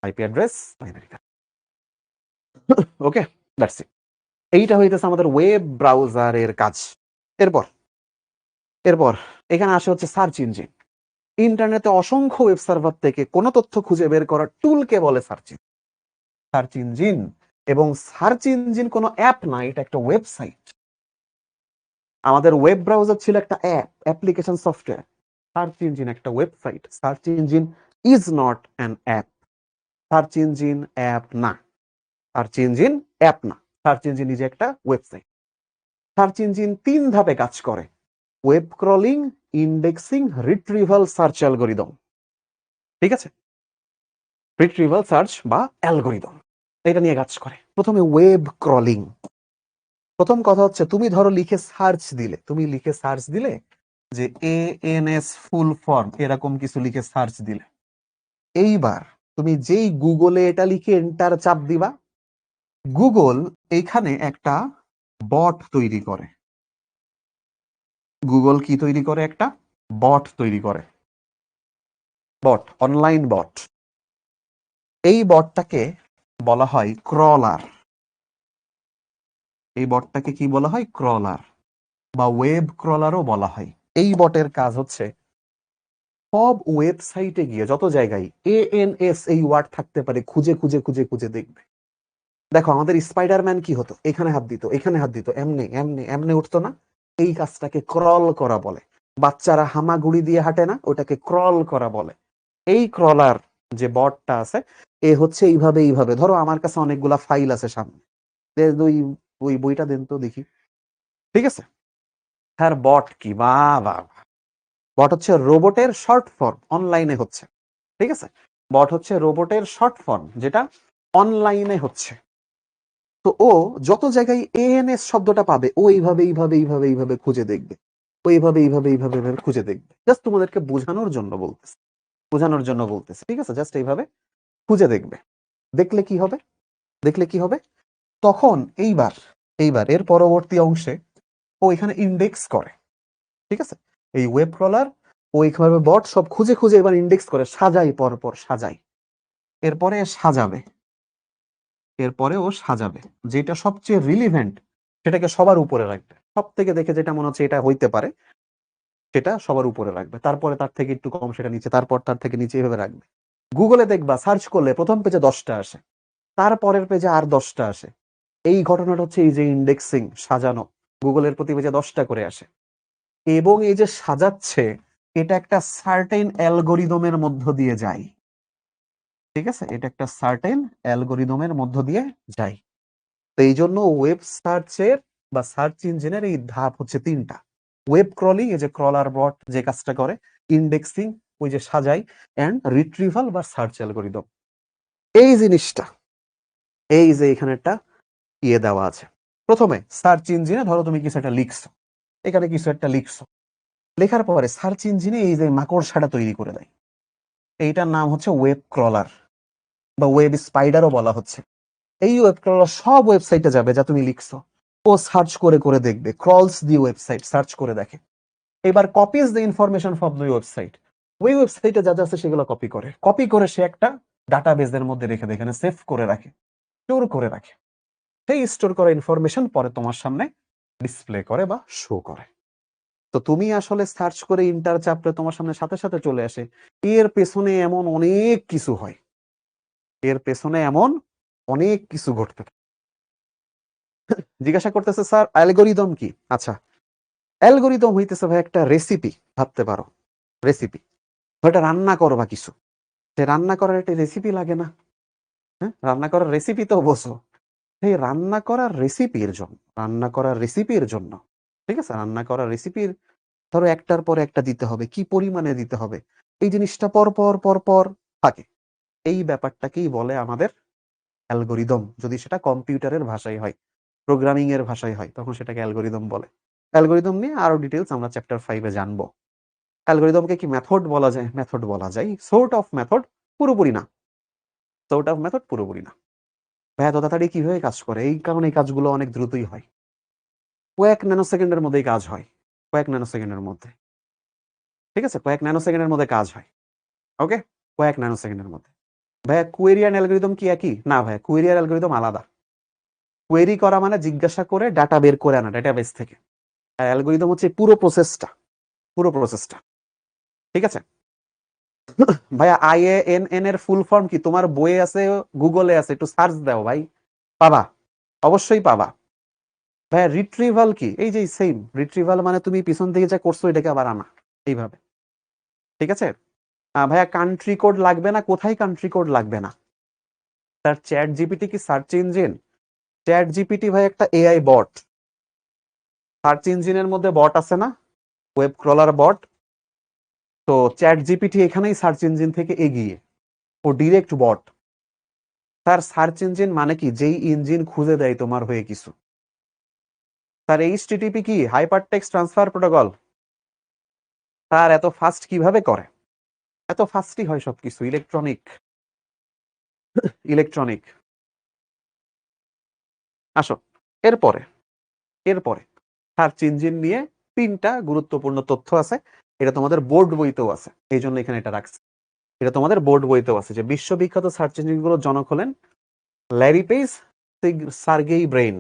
আইপি অ্যাড্রেস বাইনারিতে। Okay, that's it. এইটা হইতেছে আমাদের ওয়েব ব্রাউজারের কাজ। এরপর এরপর এখানে আসে হচ্ছে সার্চ ইঞ্জিন। ইন্টারনেটে অসংখ্য ওয়েব সার্ভার থেকে কোনো তথ্য খুঁজে বের করার টুলকে বলে সার্চ ইঞ্জিন। এবং সার্চ ইঞ্জিন কোনো অ্যাপ না, এটা একটা ওয়েবসাইট। আমাদের ওয়েব ব্রাউজার ছিল একটা অ্যাপ্লিকেশন সফটওয়্যার। সার্চ ইঞ্জিন একটা website. Search engine is not an app. Search engine app না, সার্চ ইঞ্জিন অ্যাপ না, সার্চ ইঞ্জিন নিজে একটা ওয়েবসাইট। সার্চ ইঞ্জিন 3 ধাপে কাজ করে: web crawling, indexing, retrieval search algorithm. ঠিক আছে, রিট্রিভাল সার্চ বা অ্যালগরিদম এটা নিয়ে কাজ করে। প্রথমে ওয়েব ক্রলিং। প্রথম কথা হচ্ছে, তুমি ধরো লিখে সার্চ দিলে যে ANS ফুল ফর্ম এরকম কিছু লিখে সার্চ দিলে, এইবার তুমি যেই গুগলে এটা লিখে এন্টার চাপ দিবা, গুগল এইখানে একটা বট তৈরি করে। গুগল কি তৈরি করে? একটা বট তৈরি করে, বট, অনলাইন বট। এই বটটাকে বলা হয় ক্রলার। এই বটটাকে কি বলা হয়? ক্রলার বা ওয়েব ক্রলারও বলা হয়। এই বটের কাজ হচ্ছে সব ওয়েবসাইটে গিয়ে যত জায়গায় ANS এই ওয়ার্ড থাকতে পারে খুঁজে খুঁজে খুঁজে খুঁজে দেখবে। দেখো আমাদের স্পাইডারম্যান কি হতো? এখানে হাত দিত, এখানে হাত দিত, এমনি এমনি এমনি উঠতো না? এই কাজটাকে ক্রল করা বলে। বাচ্চারা হামাগুড়ি দিয়ে হাঁটে না? ওটাকে ক্রল করা বলে। এই ক্রলার যে বটটা আছে, এ হচ্ছে এইভাবে এইভাবে, ধরো আমার কাছে অনেকগুলা ফাইল আছে সামনে, ওই ওই বইটা দেন তো দেখি। ঠিক আছে, হ্যাঁ বট কি, বা বা বট হচ্ছে রোবটের শর্ট ফর্ম, অনলাইনে হচ্ছে। ঠিক আছে, বট হচ্ছে রোবটের শর্ট ফর্ম যেটা অনলাইনে হচ্ছে। তো ও যত জায়গায় ANS শব্দটা পাবে ও এইভাবে এইভাবে এইভাবে এইভাবে খুঁজে দেখবে, ও এইভাবে এইভাবে এইভাবে এইভাবে খুঁজে দেখবে। জাস্ট তোমাদেরকে বোঝানোর জন্য বলতেছে, বোঝানোর জন্য বলতেছে। ঠিক আছে, জাস্ট এইভাবে খুঁজে দেখবে। দেখলে কি হবে? দেখলে কি হবে? তখন এইবার এইবার এর পরবর্তী অংশে ও এখানে ইন্ডেক্স করে। ঠিক আছে, এই ওয়েব ক্রলার ও এইভাবে বট সব খুঁজে খুঁজে এবার ইন্ডেক্স করে, সাজাই, পরপর সাজাই। এরপরে সাজাবে, এরপরে ও সাজাবে যেটা সবচেয়ে রিলিভেন্ট সেটাকে সবার উপরে রাখবে। সব থেকে দেখে যেটা মনে হচ্ছে এটা হইতে পারে সেটা সবার উপরে রাখবে, তারপরে তার থেকে একটু কম সেটা নিচে, তারপর তার থেকে নিচে, এভাবে রাখবে। গুগলে দেখবা সার্চ করলে প্রথম পেজে 10টা আসে, তারপরের পেজে আর 10টা আসে। এই ঘটনাটা হচ্ছে এই যে ইন্ডেক্সিং, সাজানো, গুগলের প্রতি পেজে 10টা করে আসে। এবং এই যে সাজাচ্ছে, এটা একটা সার্টেন অ্যালগোরিদমের মধ্য দিয়ে যায়। ঠিক আছে, এটা একটা সার্টেন অ্যালগোরিদমের মধ্য দিয়ে যায়। তো এই জন্য ওয়েব সার্চের বা সার্চ ইঞ্জিনের এই ধাপ হচ্ছে 3টা। ওয়েব ক্রলিং, এই যে ক্রলার বট যে কাজটা করে, ইন্ডেক্সিং ওই যে সাজাই, এন্ড রিট্রিভাল বা সার্চ অ্যালগোরিদম। এই জিনিসটা, এই যে এখানে একটা ইয়ে দেওয়া আছে। প্রথমে সার্চ ইঞ্জিনে ধরো তুমি কিছু একটা লিখছো, এখানে কিছু একটা লিখছো, লেখার পরে সার্চ ইঞ্জিনে এই যে মাকড়সাটা তৈরি করে দেয়, এইটার নাম হচ্ছে ওয়েব ক্রলার বা ওয়েব স্পাইডারও বলা হচ্ছে। এই ওয়েব ক্রলার সব ওয়েবসাইটে যাবে যা তুমি লিখছো, ও সার্চ করে করে দেখবে, ক্রলস দি ওয়েবসাইট, সার্চ করে দেখে। এবার copies the information from the website, ওই ওয়েবসাইটে যা যা আছে সেগুলো কপি করে, কপি করে সে একটা ডাটাবেজের মধ্যে রেখে দেয়, এখানে সেভ করে রাখে, স্টোর করে রাখে। সেই স্টোর করা ইনফরমেশন পরে তোমার সামনে ডিসপ্লে করে বা শো করে। তো তুমি আসলে সার্চ করে ইন্টার চাপলে তোমার সামনে সাথে সাথে চলে আসে। এর পেছনে এমন অনেক কিছু হয়, এর পেছনে এমন অনেক কিছু ঘটতে থাকে। জিজ্ঞাসা করতেছে স্যার অ্যালগোরিদম কি? আচ্ছা, অ্যালগোরিদম হইতেছে ভাই একটা রেসিপি, ভাবতে পারো রেসিপি। এটা রান্না করবা কিছু, সে রান্না করার একটা রেসিপি লাগে না? হ্যাঁ, রান্না করার রেসিপি তো বোঝো। এই রান্না করার রেসিপির জন্য, রান্না করার রেসিপির জন্য, ঠিক আছে, রান্না করার রেসিপির ধরো একটার পর একটা দিতে হবে, কি পরিমাণে দিতে হবে, এই জিনিসটা পর পর পর পর থাকে। এই ব্যাপারটাকেই বলে আমাদের অ্যালগোরিদম। যদি সেটা কম্পিউটারের ভাষায় হয়, প্রোগ্রামিং এর ভাষায় হয়, তখন সেটাকে অ্যালগোরিদম বলে। অ্যালগোরিদম নিয়ে আরো ডিটেইলস আমরা চ্যাপ্টার 5-এ জানবো। অ্যালগোরিদমকে কি মেথড বলা যায়? মেথড বলা যায়, সোর্ট অফ মেথড, পুরোপুরি না। সোর্ট অফ মেথড পুরোপুরি না। ভাই এত তাড়াতাড়ি কিভাবে কাজ করে? এই কারণে এই কাজগুলো অনেক দ্রুতই হয়, কয়েক ন্যানো সেকেন্ডের মধ্যেই কাজ হয়, কয়েক ন্যানো সেকেন্ডের মধ্যে। ঠিক আছে, কয়েক ন্যানো সেকেন্ডের মধ্যে কাজ হয়। ওকে, কয়েক ন্যানো সেকেন্ডের মধ্যে। ভাইয়া কুয়েরি আর অ্যালগোরিদম কি একই? না ভাইয়া, কুয়েরি আর অ্যালগোরিদম আলাদা। কোয়েরি করা মানে জিজ্ঞাসা করে ডাটা বের করে আনা ডাটাবেস থেকে, আর অ্যালগোরিদম হচ্ছে পুরো প্রসেসটা, পুরো প্রসেসটা। ঠিক আছে ভাইয়া, IANN এর ফুল ফর্ম কি? তোমার বইয়ে আছে, গুগলে আছে, একটু সার্চ দাও ভাই, পাবা, অবশ্যই পাবা। ভাইয়া রিট্রিভাল কি? এই যে সেম রিট্রিভাল মানে তুমি পিছন থেকে যা করছো এটাকে আবার আনা, এইভাবে। ঠিক আছে ভাইয়া, কান্ট্রি কোড লাগবে না। কোথায় কান্ট্রি কোড লাগবে না? তার চ্যাট জিপিটি কি সার্চ ইঞ্জিন? চ্যাট জিপিটি ভাই একটা AI বট। সার্চ ইঞ্জিনের মধ্যে বট আছে না, ওয়েব ক্রলার বট? তো চ্যাট জিপিটি এখানেই সার্চ ইঞ্জিন থেকে এগিয়ে, ও ডিরেক্ট বট। তার সার্চ ইঞ্জিন মানে কি? যেই ইঞ্জিন খুঁজে দেয় তোমার হয়ে কিছু। তার HTTP কি? Hyper text transfer protocol. তার এত ফাস্ট কিভাবে করে? এত ফাস্টই হয় সবকিছু, ইলেকট্রনিক। ইলেকট্রনিক। আসো, এরপরে এরপরে সার্চ ইঞ্জিন নিয়ে ৩টা গুরুত্বপূর্ণ তথ্য আছে। এটা তোমাদের বোর্ড বইতেও আছে, এই জন্য এখানে এটা রাখছি। এটা তোমাদের বোর্ড বইতেও আছে যে বিশ্ববিখ্যাত সার্চ ইঞ্জিনগুলোর জনক হলেন ল্যারি পেজ, সার্গেই ব্রেইন।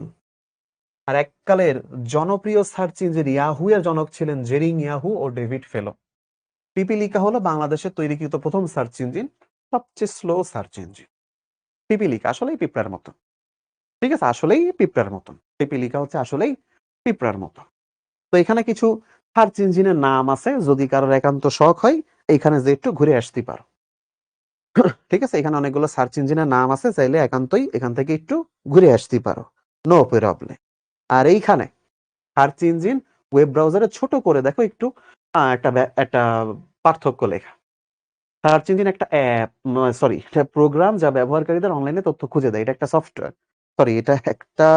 আর এককালের জনপ্রিয় সার্চ ইঞ্জিন ইয়াহু এর জনক ছিলেন জেরিং ইয়াহু ও ডেভিড ফেলো। পিপিলিকা হলো বাংলাদেশের তৈরিকৃত প্রথম সার্চ ইঞ্জিন, সবচেয়ে স্লো সার্চ ইঞ্জিন। পিপিলিকা আসলেই পিঁপড়ার মতো, ঠিক আছে, আসলেই পিঁপড়ার মতন। পিপিলিকা হচ্ছে আসলেই পিঁপড়ার মতো। তো এখানে কিছু সার্চ ইঞ্জিনের নাম আছে, যদি কারোর একান্ত শখ হয় এইখানে যে একটু ঘুরে আসতে পারো। ঠিক আছে, এখানে অনেকগুলো সার্চ ইঞ্জিনের নাম আছে, চাইলে একান্তই এখান থেকে একটু ঘুরে আসতে পারো, নো প্রবলেম। আর এইখানে সার্চ ইঞ্জিন ওয়েব ব্রাউজারে ছোট করে দেখো একটু একটা পার্থক্য লেখা। সার্চ ইঞ্জিন একটা অ্যাপ, সরি, একটা প্রোগ্রাম যা ব্যবহারকারীদের অনলাইনে তথ্য খুঁজে দেয়। এটা একটা সফটওয়্যার, সরি, এটা একটা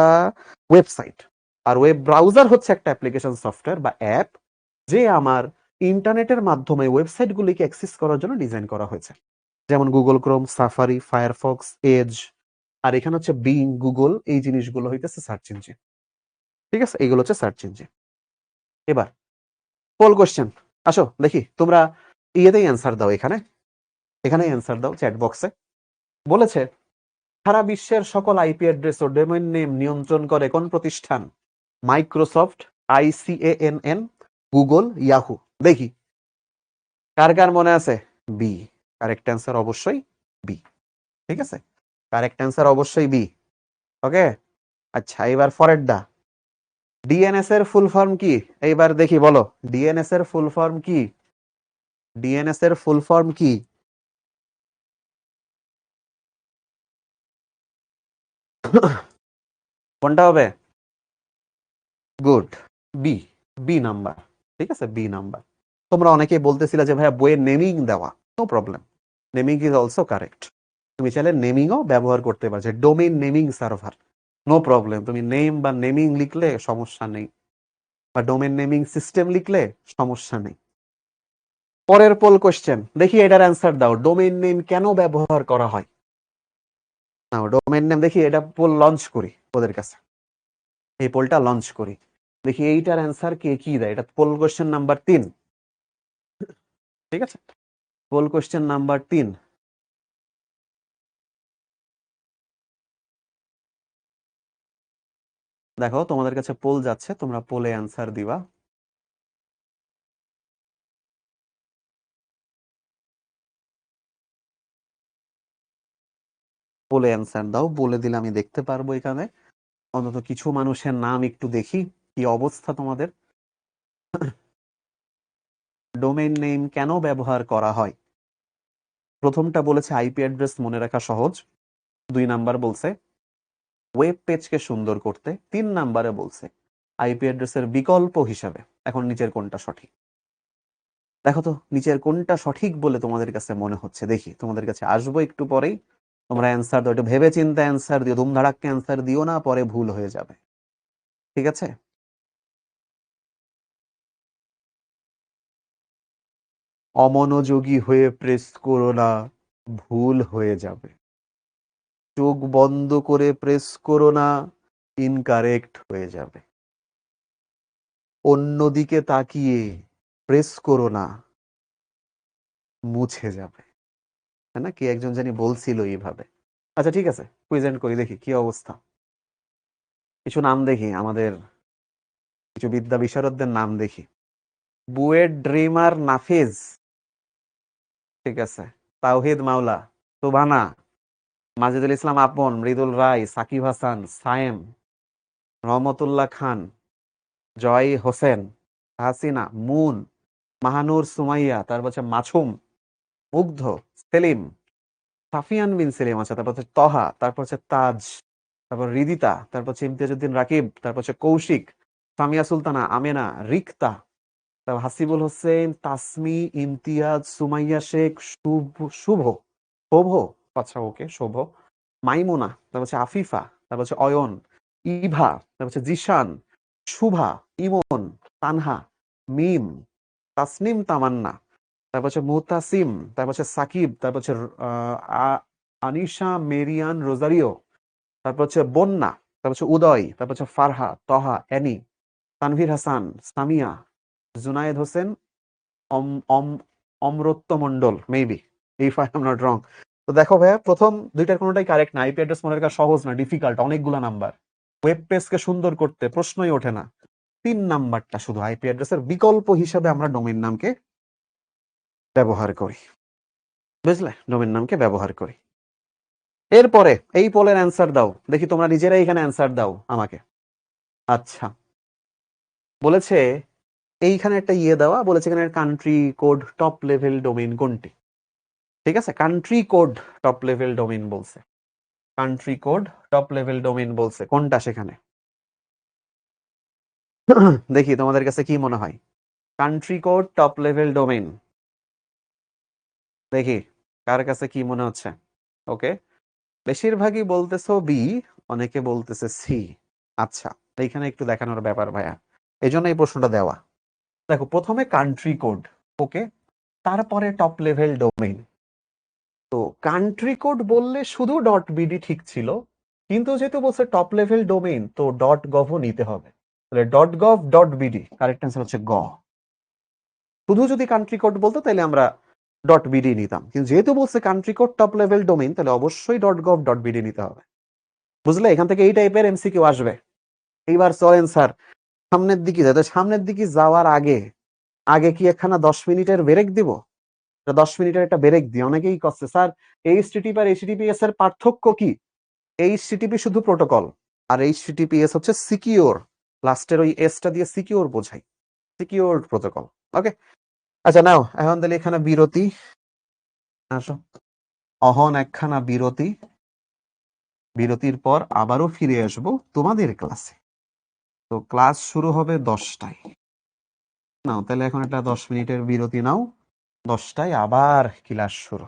ওয়েবসাইট। আর ওয়েব ব্রাউজার হচ্ছে একটা অ্যাপ্লিকেশন সফটওয়্যার বা অ্যাপ, যে আমার ইন্টারনেটের মাধ্যমে ওয়েবসাইটগুলিকে অ্যাক্সেস করার জন্য ডিজাইন করা হয়েছে। যেমন Google Chrome, Safari, Firefox, Edge. আর এখানে হচ্ছে বিং, গুগল, এই জিনিসগুলো হইতেছে সার্চ ইঞ্জিন। ঠিক আছে, এইগুলো হচ্ছে সার্চ ইঞ্জিন। এবার পোল কোশ্চেন, আসো দেখি তোমরা ইয়েতেই অ্যান্সার দাও, এখানেই অ্যান্সার দাও চ্যাট বক্সে। বলেছে সারা বিশ্বের সকল আইপি অ্যাড্রেস ও ডোমেইন নেম নিয়ন্ত্রণ করে কোন প্রতিষ্ঠান? Microsoft, ICANN, Google, Yahoo. দেখি কার কার মনে আছে? বি। কারেক্ট অ্যান্সার অবশ্যই বি। ঠিক আছে, কারেক্ট অ্যান্সার অবশ্যই বি। ওকে, আচ্ছা, এবার পরেরটা। ডিএনএস এর ফুল ফর্ম কি? এইবার দেখি বলো, ডিএনএস এর ফুল ফর্ম কি? ডিএনএস এর ফুল ফর্ম কি? কোনটা হবে? Good, B. B number. ঠিক আছে, বি নাম্বার। তোমরা অনেকেই বলতেছিলে যে ভাইয়া বইয়ের নেমিং দেওয়া, no problem, naming is also correct. তুমি চাইলে নেমিংও ব্যবহার করতে পারছো, domain naming server, no problem. তুমি নেম বা নেমিং লিখলে সমস্যা নেই, বা ডোমেইন নেমিং সিস্টেম লিখলে সমস্যা নেই। পরের পোল কোশ্চেন, দেখি এটার অ্যান্সার দাও। ডোমেইন নেম কেন ব্যবহার করা হয়? নাও ডোমেইন নেম, দেখি এটা পোল লঞ্চ করি ওদের কাছে, এই পোলটা লঞ্চ করি, দেখি এইটার অ্যান্সার কে কি দেয়। এটা পোল কোশ্চেন নাম্বার 3। ঠিক আছে, পোল কোশ্চেন নাম্বার 3। দেখো তোমাদের কাছে পোল যাচ্ছে, তোমরা পোলে অ্যান্সার দিবা। পোলে অ্যান্সার দাও, বলে দিলে আমি দেখতে পারবো এখানে অন্তত কিছু মানুষের নাম, একটু দেখি কি অবস্থা তোমাদের। ডোমেইন নেম কেন ব্যবহার করা হয়? প্রথমটা বলেছে আইপি অ্যাড্রেস মনে রাখা সহজ, 2 নাম্বার বলছে ওয়েব পেজকে সুন্দর করতে, 3 নাম্বারে বলছে আইপি অ্যাড্রেসের বিকল্প হিসাবে। এখন নিচের কোনটা সঠিক? দেখো তো নিচের কোনটা সঠিক বলে তোমাদের কাছে মনে হচ্ছে, দেখি তোমাদের কাছে আসবো একটু পরেই। তোমরা অ্যান্সার দাও, একটু ভেবে চিন্তে অ্যান্সার দিও, ধুমধাড়াক্কে অ্যান্সার দিও না, পরে ভুল হয়ে যাবে। ঠিক আছে, অমনোযোগী হয়ে প্রেস করো না, ভুল হয়ে যাবে। চোখ বন্ধ করে প্রেস করো না, ইনকারেক্ট হয়ে যাবে। অন্যদিকে তাকিয়ে প্রেস করো না, মুছে যাবে। তাই না? কি একজন জানি বলছিল এইভাবে। আচ্ছা ঠিক আছে, প্রেজেন্ট করি, দেখি কি অবস্থা। কিছু নাম দেখি, আমাদের কিছু বিদ্যা বিশারদদের নাম দেখি। বুয়েট ড্রিমার নাফিজ, ঠিক আছে, তাওহিদ মাওলা, সুবহানা, মাজিদুল ইসলাম আপন, মৃদুল রায়, সাকিব হাসান, সায়েম, রহমতুল্লাহ খান, জয় হোসেন, হাসিনা, মুন, মাহানুর সুমাইয়া, তারপর হচ্ছে মাছুম, মুগ্ধ, সেলিম, সাফিয়ান বিন সেলিম, আছে, তারপর হচ্ছে তহা, তারপর হচ্ছে তাজ, তারপর হৃদিতা, তারপর হচ্ছে ইমতিয়াজউদ্দিন রাকিব, তারপর হচ্ছে কৌশিক, সামিয়া সুলতানা, আমেনা, রিক্তা, তারপর হাসিবুল হোসেন, তাসমি, ইমতিয়াজ, সুমাইয়া শেখ, শুভ, শোভ, আচ্ছা ওকে, শোভ, মাইমুনা, তারপর হচ্ছে আফিফা, তারপর হচ্ছে অয়ন, ইভা, তারপর হচ্ছে জিশান, শুভা, ইমন, তানহা, মিম, তাসনিম তামান্না, তারপর হচ্ছে মুহতাসিম, তারপর হচ্ছে সাকিব, তারপর হচ্ছে আনিশা, মেরিয়ান, রোজারিও, তারপর হচ্ছে বন্যা, তারপর হচ্ছে উদয়, তারপর হচ্ছে ফারহা, তহা, অ্যানি, তানভীর হাসান, সামিয়া, জুনায়েদ হোসেন, অম অম অমরত্ব Mondal, maybe, if I am not wrong. তো দেখো ভাইয়া, প্রথম দুইটার কোনোটাই কারেক্ট না। আইপি অ্যাড্রেস মনে রাখা সহজ না, ডিফিকাল্ট, অনেকগুলো নাম্বার। ওয়েব পেজকে সুন্দর করতে প্রশ্নই ওঠে না। 3 নাম্বারটা শুধু আইপি অ্যাড্রেসের বিকল্প হিসেবে আমরা ডোমেইন নামকে ব্যবহার করি। বুঝলে? ডোমেইন নামকে ব্যবহার করি। এরপরে এই পোলের অ্যান্সার দাও। দেখি তোমরা নিজেরাই এখানে অ্যান্সার দাও আমাকে। আচ্ছা। বলেছে এইখানে একটা দেওয়া, বলেছে এখানে country code top level domain কোনটি? ঠিক আছে? Country code top level domain বলছে। Country code top level domain বলছে। কোনটা সেখানে? দেখি তোমাদের কাছে কি মনে হয়? Country code top level domain. দেখি কার কাছে কি মনে হচ্ছে? ওকে। বেশিরভাগই বলতেছো বি, অনেকে বলতেছে সি। আচ্ছা, এইখানে একটু দেখানোর ব্যাপার ভাইয়া। এজন্য এই প্রশ্নটা দেওয়া। দেখো, প্রথমে কান্ট্রি কোড, ওকে, তারপরে টপ লেভেল ডোমেইন। তো কান্ট্রি কোড বললে শুধু ডট বিডি ঠিক ছিল, কিন্তু যেহেতু বলছে টপ লেভেল ডোমেইন, তো ডট গভও নিতে হবে। তাহলে dot gov dot BD, correct answer হচ্ছে গ। শুধু যদি কান্ট্রি কোড বলতো তাহলে আমরা ডট বিডি নিতাম, কিন্তু যেহেতু বলছে country code top level domain, তাহলে অবশ্যই ডট গভ ডট বিডি নিতে হবে। বুঝলে? এখান থেকে এই টাইপের এমসিকিউ আসবে। এইবার চলেন স্যার সামনের দিকে যাই। তো সামনের দিকে যাওয়ার আগে আগে কি একখানা 10 মিনিটের ব্রেক দিব? 10 মিনিটের একটা ব্রেক দিই। অনেকেই করছে স্যার এইচটিটিপি আর এইচটিটিপিএস এর পার্থক্য কি? এইচটিটিপি শুধু প্রোটোকল, আর এইচটিটিপিএস হচ্ছে সিকিউর। লাস্টের ওই এসটা দিয়ে সিকিউর বোঝাই, সিকিউর প্রোটোকল। ওকে, আচ্ছা নাও এখন তাহলে এখানে বিরতি। আসো, অহন একখানা বিরতি। বিরতির পর আবারও ফিরে আসবো তোমাদের ক্লাসে। তো ক্লাস শুরু হবে 10টায়। নাও তাহলে এখন একটা 10 মিনিটের বিরতি নাও। 10টায় আবার ক্লাস শুরু।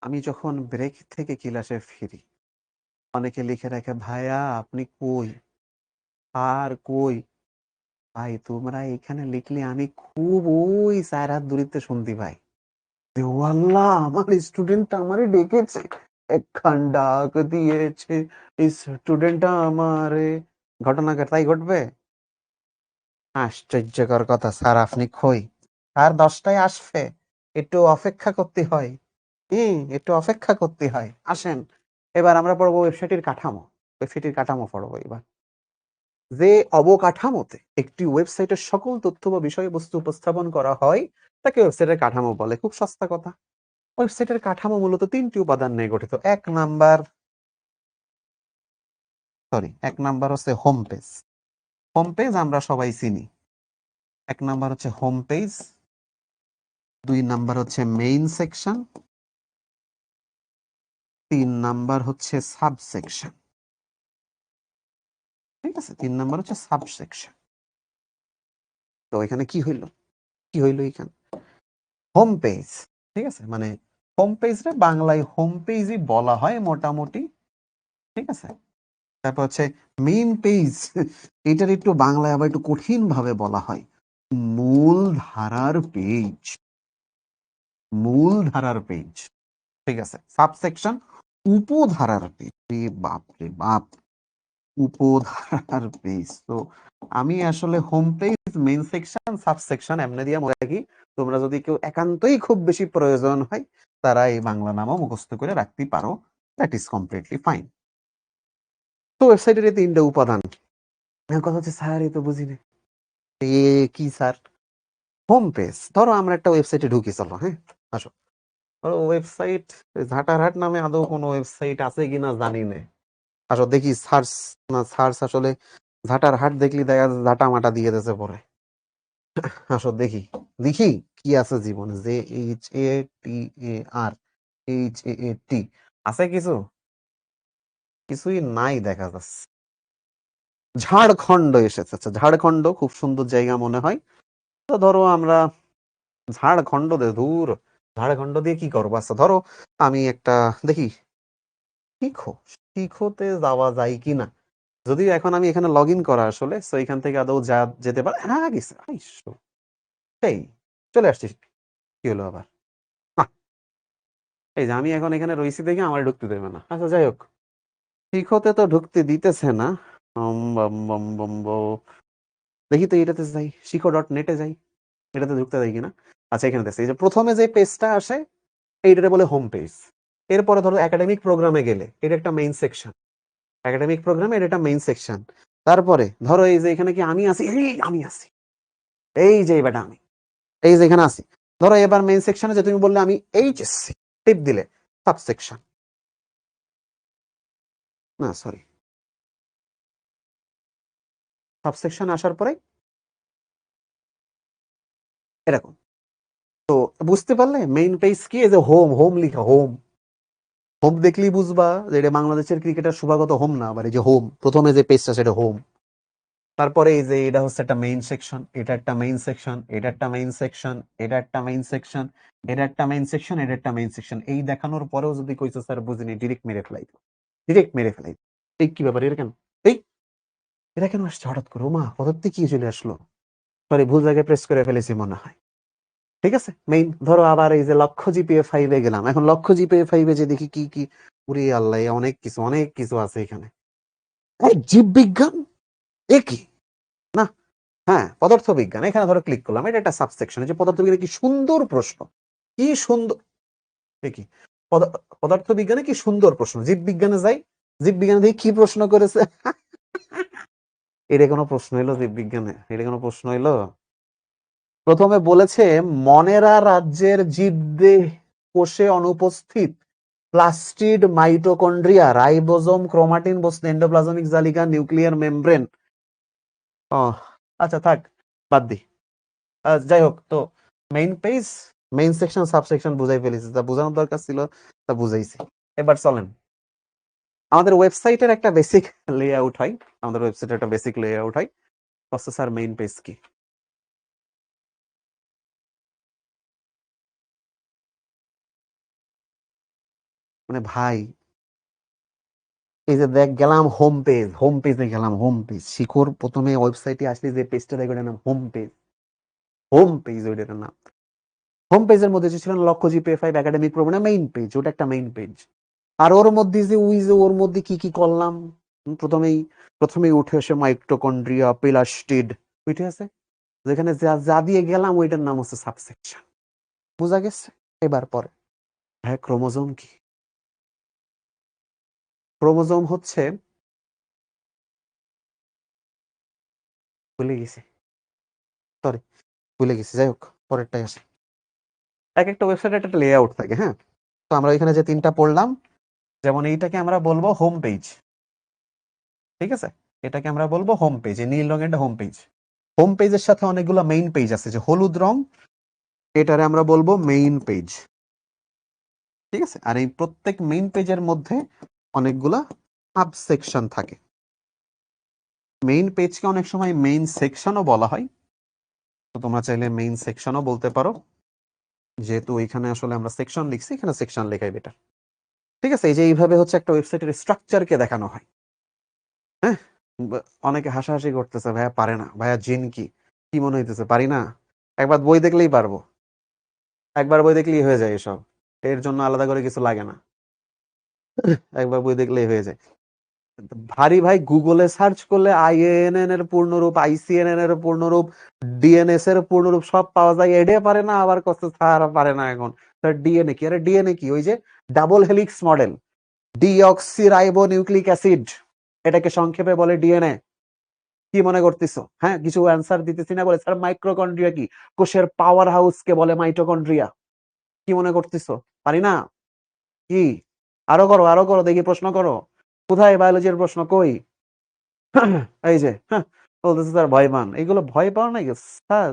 আমি যখন ব্রেক থেকে ক্লাসে ফিরি, অনেকে লিখে রাখে, "ভাইয়া আপনি কই? আর কই?" ভাই তোমরা এখানে লিখলে আমি খুব ওই ৪ হাত দূরত্বে শুনতি ভাই। যে ও আল্লাহ! আমার স্টুডেন্টটা আমারে ডেকেছে। একখান ডাক দিয়েছে স্টুডেন্টটা আমারে। ঘটনা তাই ঘটবে? আশ্চর্যকর কথা স্যার আপনি কই? স্যার ১০ টায় আসবে। একটু অপেক্ষা করতে হয়। একটু অপেক্ষা করতে হয়। আসেন। এবার আমরা পড়ব ওয়েবসাইটের কাঠামো। ওয়েবসাইটের কাঠামো পড়ব এবার। যে অবকাঠামোতে একটি ওয়েবসাইটের সকল তথ্য বা বিষয়বস্তু উপস্থাপন করা হয়, তাকে ওয়েবসাইটের কাঠামো বলে। খুব সস্তা কথা। ওয়েবসাইটের কাঠামো মূলত ৩ টি উপাদান নিয়ে গঠিত। ১ নাম্বার হচ্ছে হোম পেজ। হোম পেজ আমরা সবাই চিনি। ১ নাম্বার হচ্ছে হোম পেজ, ২ নাম্বার হচ্ছে মেইন সেকশন, ৩ নাম্বার হচ্ছে সাবসেকশন। ঠিক আছে? ৩ নাম্বার হচ্ছে সাবসেকশন। তো এখানে কি হইল? কি হইল এখানে? Home page. ঠিক আছে? মানে হোম পেজরে বাংলায় হোম পেজই বলা হয় মোটামুটি। ঠিক আছে? তারপর হচ্ছে মেইন পেজ এটার একটু বাংলায় আবার একটু কঠিন ভাবে বলা হয়। মূল ধারার পেজ। মূল ধারার পেজ। ঠিক আছে? সাবসেকশন উপধারার পেজ। রে বাপ রে বাপ! উপধারার পেজ। তো আমি আসলে home page, main section, subsection এমনে দিয়া মনে রাখি। তোমরা যদি কেউ একান্তই খুব বেশি প্রয়োজন হয়, তারা এই বাংলা নামও মুখস্থ করে রাখতে পারো। That is completely fine. তো ওয়েবসাইটের এই ৩ টা উপাদান। এখন কথা হচ্ছে স্যার এ তো বুঝি নাই। কি স্যার? Home page. ধরো আমরা একটা ওয়েবসাইটে ঢুকি চলো, হ্যাঁ? আসো। ধরো ওয়েবসাইট ঝাঁটারহাট নামে আদৌ কোনো ওয়েবসাইট আছে কিনা জানি না। আসো দেখি সার্চ আসলে ঝাঁটারহাট দেখলি দেখা যাচ্ছে ঝাঁটা-মাটা দিয়ে দিছে পরে। আসো দেখি। লিখি কি আছে জীবনে? JHATAR HAAT আছে কিছু? কিছুই নাই দেখা যাচ্ছে। ঝাড়খণ্ড এসেছে। আচ্ছা ঝাড়খণ্ড খুব সুন্দর জায়গা মনে হয়। তো ধরো আমরা ঝাড়খণ্ড ধুর! ঝাড়খণ্ড দিয়ে কি করবো? আচ্ছা ধরো আমি একটা দেখি শিখো, শিখোতে যাওয়া যায় কিনা? যদিও এখন আমি এখানে লগইন করা আসলে। সো এখান থেকে আদৌ যেতে পারে। হ্যাঁ, গেছে। সেই চলে আসছি। কি হলো আবার? আহ! এই যে আমি এখন এখানে রইছি দেখে আমারে ঢুকতে দেবে না। আচ্ছা যাই হোক। শিখোতে তো ঢুকতে দিতেছে না। বম, বম, বম, দেখি তো এটাতে যাই। শিখো.net এ যাই। এটাতে ঢুকতে দেয় কিনা? আচ্ছা এখানে দেখছি। এই যে ১ম এ যে পেজটা আসে এইটারে বলে হোম পেজ। এরপরে ধরো একাডেমিক প্রোগ্রামে গেলে এটা একটা মেইন সেকশন। একাডেমিক প্রোগ্রামে এটা একটা মেইন সেকশন। তারপরে ধরো এই যে এখানে কি আমি আছি? আমি আছি। এই যে এই বেটা আমি। এই যে এখানে আছি। ধরো এবার মেইন সেকশনে যে তুমি বললে আমি এইচএসসি টিপ দিলে সাবসেকশন। না সরি। সাবসেকশন আসার পরে এরকম। তো বুঝতে পারলে মেইন পেজ কি? এই যে হোম লিখা হোম। হোম দেখলেই বুঝবা যে এটা বাংলাদেশের ক্রিকেটার শুভাগত হোম না, আবার এই যে হোম প্রথমে যে পেজটা সেটা হোম। তারপরে এই যে এটা হচ্ছে একটা মেইন সেকশন, এটা একটা মেইন সেকশন, এটা একটা মেইন সেকশন, এটা একটা মেইন সেকশন, এটা একটা মেইন সেকশন, এটা একটা মেইন সেকশন। এই দেখানোর পরেও যদি কইছো স্যার বুঝিনি, ডিরেক্ট মেরে ফেলাই। ডিরেক্ট মেরে ফেলাই। এই কি ব্যাপার? এটা কেন? এই এটা কেন আসছে হঠাৎ করে? ওমা! হঠাৎ কি চলে আসলো? সরি ভুল জায়গায় প্রেস করে ফেলেছি মনে হয়। ঠিক আছে? মেইন ধরো আবার এই যে লক্ষ্য জিপিএ 5 এ গেলাম। এখন লক্ষ্য জিপিএ 5 এ যে দেখি কি? ওরে আল্লাহ! অনেক কিছু আছে এখানে। এই জীববিজ্ঞান? এ কি? না, হ্যাঁ, পদার্থবিজ্ঞান। এখানে ধরো ক্লিক করলাম। এটা একটা সাবসেকশন। এই যে পদার্থবিজ্ঞানে কি সুন্দর প্রশ্ন। কি সুন্দর এ কি? পদা পদার্থবিজ্ঞানে কি সুন্দর প্রশ্ন। জীববিজ্ঞানে যাই। জীববিজ্ঞানে দেখি কি প্রশ্ন করেছে। এটা কোনো প্রশ্ন হইলো জীববিজ্ঞানে? এটা কোনো প্রশ্ন হইলো? ১ম এ বলেছে মনেরা রাজ্যের জীবদেহ কোষে অনুপস্থিত প্লাস্টিড, মাইটোকন্ড্রিয়া, রাইবোজোম, ক্রোমাটিন বস্তু, এন্ডোপ্লাজমিক জালিকা, নিউক্লিয়ার মেমব্রেন। ওহ! আচ্ছা থাক। বাদ দেই। যাই হোক তো main page, main section, subsection বুঝাই ফেলেছি। যা বুঝানোর দরকার ছিল তা বুঝাইছি। এবার চলেন। আমাদের ওয়েবসাইটের একটা বেসিক লেআউট হয়। আমাদের ওয়েবসাইটের একটা বেসিক লেআউট হয়। স্যার মেইন পেজ কি? মানে ভাই এই যে দেখ গেলাম হোম পেজে গেলাম, হোম পেজ শিখর প্রথমে ওয়েবসাইটে আসলে যে পেজটা দেখো এটার নাম হোম পেজ ওইটার নাম। হোম পেজের মধ্যে যে ছিল লক্ষ্য GPA 5 academic program main page, ওটা একটা মেইন পেজ। আর ওর মধ্যে যে ওর মধ্যে কি কি করলাম, প্রথমেই উঠে আসে মাইটোকন্ড্রিয়া, পিলাস্টিড, উঠে আছে যেখানে যা যা দিয়ে গেলাম ওইটার নাম হচ্ছে সাবসেকশন। বোঝা গেছে? এবার পরে হ্যাঁ, ক্রোমোজোম কি? ক্রোমোজোম হচ্ছে, ভুলে গেছি, সরি ভুলে গেছি, যাই হোক পরেরটাই আসে। এক একটা ওয়েবসাইটে একটা লেআউট থাকে, হ্যাঁ। তো আমরা এখানে যে তিনটা পড়লাম, যেমন এইটাকে আমরা বলবো হোম পেজ, ঠিক আছে? এটাকে আমরা বলবো হোম পেজ, এই নীল রঙের হোম পেজ। হোম পেজের সাথে অনেকগুলো মেইন পেজ আছে, যে হলুদ রং, এটারে আমরা বলবো মেইন পেজ, ঠিক আছে? আর এই প্রত্যেক মেইন পেজের মধ্যে অনেকগুলা সাবসেকশন থাকে। মেইন পেজকে অনেক সময় মেইন সেকশনও বলা হয়, তো তোমরা চাইলে মেইন সেকশনও বলতে পারো, যেহেতু এখানে আসলে আমরা সেকশন লিখছি, এখানে সেকশন লেখাই বেটার, ঠিক আছে? এই যে এইভাবে হচ্ছে একটা ওয়েবসাইটের স্ট্রাকচারকে দেখানো হয়, হ্যাঁ। অনেকে হাসাহাসি করতেছে, ভাইয়া পারে না, ভাইয়া জিন কি কি মনে হইতেছে, পারি না? একবার বই দেখলেই পারবো, একবার বই দেখলেই হয়ে যায় এসব, এর জন্য আলাদা করে কিছু লাগে না, একবার বই দেখলেই হয়ে যায়। ভারী ভাই, গুগলে সার্চ করলে IANN এর পূর্ণরূপ, ICNN এর পূর্ণরূপ, DNS এর পূর্ণরূপ সব পাওয়া যায়, এডে পারে না, আবার কত স্যার পারে না এখন। ডিএনএ কি? আরে ডিএনএ কি? ওই যে double helix model, deoxyribo nucleic acid, এটাকে সংক্ষেপে বলে ডিএনএ। কি মনে করতেছো? হ্যাঁ, কিছু অ্যান্সার দিতেছি না বলে স্যার মাইক্রোকন্ড্রিয়া কি? কোষের পাওয়ার হাউস কে বলে মাইটোকন্ড্রিয়া। কি মনে করতেছো? পারি না? কি? আরো করো দেখি, প্রশ্ন করো। কোথায় বায়োলজির প্রশ্ন, কই? এই যে বলতেছে স্যার ভয় পান, এইগুলো ভয় পাও নাকি স্যার?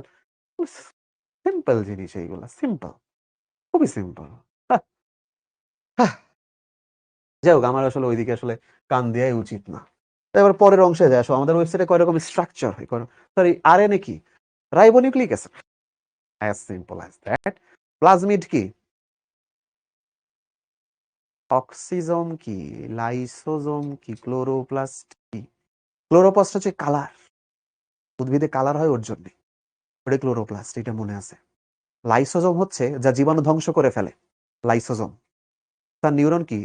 সিম্পল জিনিস, এইগুলা সিম্পল, খুবই সিম্পল। যাই হোক, আমার আসলে ওইদিকে আসলে কান দেওয়াই উচিত না। এবার পরের অংশে যায় আসো, আমাদের ওয়েবসাইটে কয় রকম স্ট্রাকচার হয়, সরি RNA কি? Ribonucleic acid, as simple as that. Plasmid কি? অক্সিজোম কি? লাইসোজোম কি? ক্লোরোপ্লাস্ট কি? ক্লোরোপ্লাস্ট হচ্ছে কালার, উদ্ভিদে কালার হয় ওর জন্য, ওটা ক্লোরোপ্লাস্ট, এটা মনে আছে। লাইসোজোম হচ্ছে যা জীবাণু ধ্বংস করে ফেলে, লাইসোজোম। তার নিউরন কি?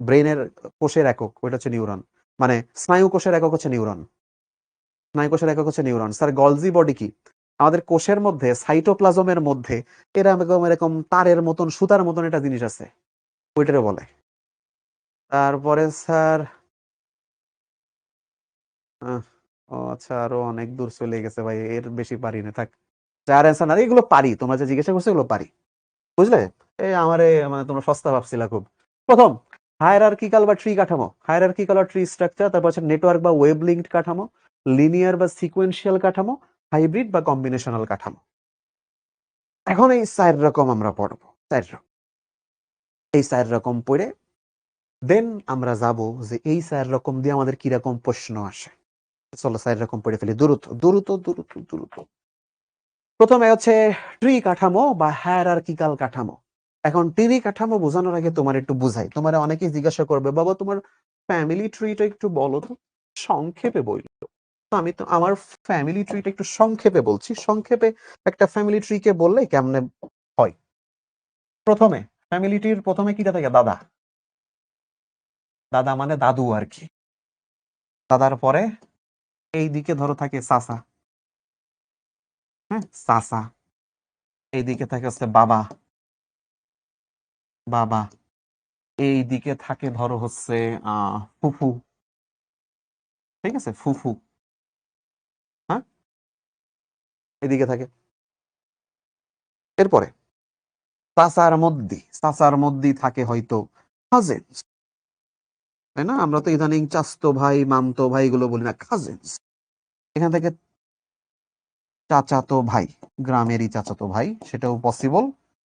ব্রেনের কোষের একক, ওইটা হচ্ছে নিউরন, মানে স্নায়ু কোষের একক হচ্ছে নিউরন, স্নায়ু কোষের একক হচ্ছে নিউরন। স্যার গলজি বডি কি? আমাদের কোষের মধ্যে সাইটোপ্লাজমের মধ্যে এরকম এরকম তারের মতন, সুতার মতন একটা জিনিস আছে, ওইটারে বলে। তারপরে স্যার ও আচ্ছা, আরো অনেক দূর চলে গেছে ভাই, এর বেশি পারি না, থাক। চার অ্যান্সার না, এগুলো পারি, তোমরা যে জিজ্ঞাসা করছো এগুলো পারি, বুঝলে? এই আমারে মানে তোমরা সস্তা ভাবছিলা খুব। প্রথম, হায়ারার্কিক্যাল বা ট্রি কাঠামো, হায়ারার্কিক্যাল আর ট্রি স্ট্রাকচার, তারপর হচ্ছে নেটওয়ার্ক বা ওয়েব লিঙ্কড কাঠামো, লিনিয়ার বা সিকোয়েন্সিয়াল কাঠামো, হাইব্রিড বা কম্বিনেশনাল কাঠামো। এখন এই 4 রকম আমরা পড়বো, 4 রকম। এই 4 রকম পড়ে দেন আমরা যাব যে এই 4 রকম দিয়ে আমাদের কিরকম প্রশ্ন আসে। চলো 4 রকম পড়ে ফেলি, দ্রুত দ্রুত দ্রুত দ্রুত। প্রথমে হচ্ছে ট্রি কাঠামো বা হায়ারার্কিক্যাল কাঠামো। এখন ট্রি কাঠামো বোঝানোর আগে তোমার একটু বুঝাই। তোমার অনেকেই জিজ্ঞাসা করবে, বাবা তোমার ফ্যামিলি ট্রিটা একটু বলো তো, সংক্ষেপে বললো। তো আমি তো আমার ফ্যামিলি ট্রিটা একটু সংক্ষেপে বলছি। সংক্ষেপে একটা ফ্যামিলি ট্রি কে বললে কেমনে হয়? প্রথমে ফ্যামিলি ট্রির প্রথমে কিটা থাকে? দাদা, দাদা মানে দাদু আর কি। দাদার পরে এই দিকে ধরো থাকে চাচা, হ্যাঁ চাচা। এইদিকে থাকে হচ্ছে বাবা, বাবা। এই দিকে থাকে ধরো হচ্ছে ফুফু, ঠিক আছে, ফুফু, হ্যাঁ এদিকে থাকে। এরপরে চাচার মধ্যে থাকে হয়তো কাজিনস, তাই না? আমরা তো ইদানিং চাচতো ভাই, মামতো ভাই এগুলো বলি না, কাজিনস। এখান থেকে চাচাতো ভাই, গ্রামেরই চাচাতো ভাই, সেটাও পসিবল।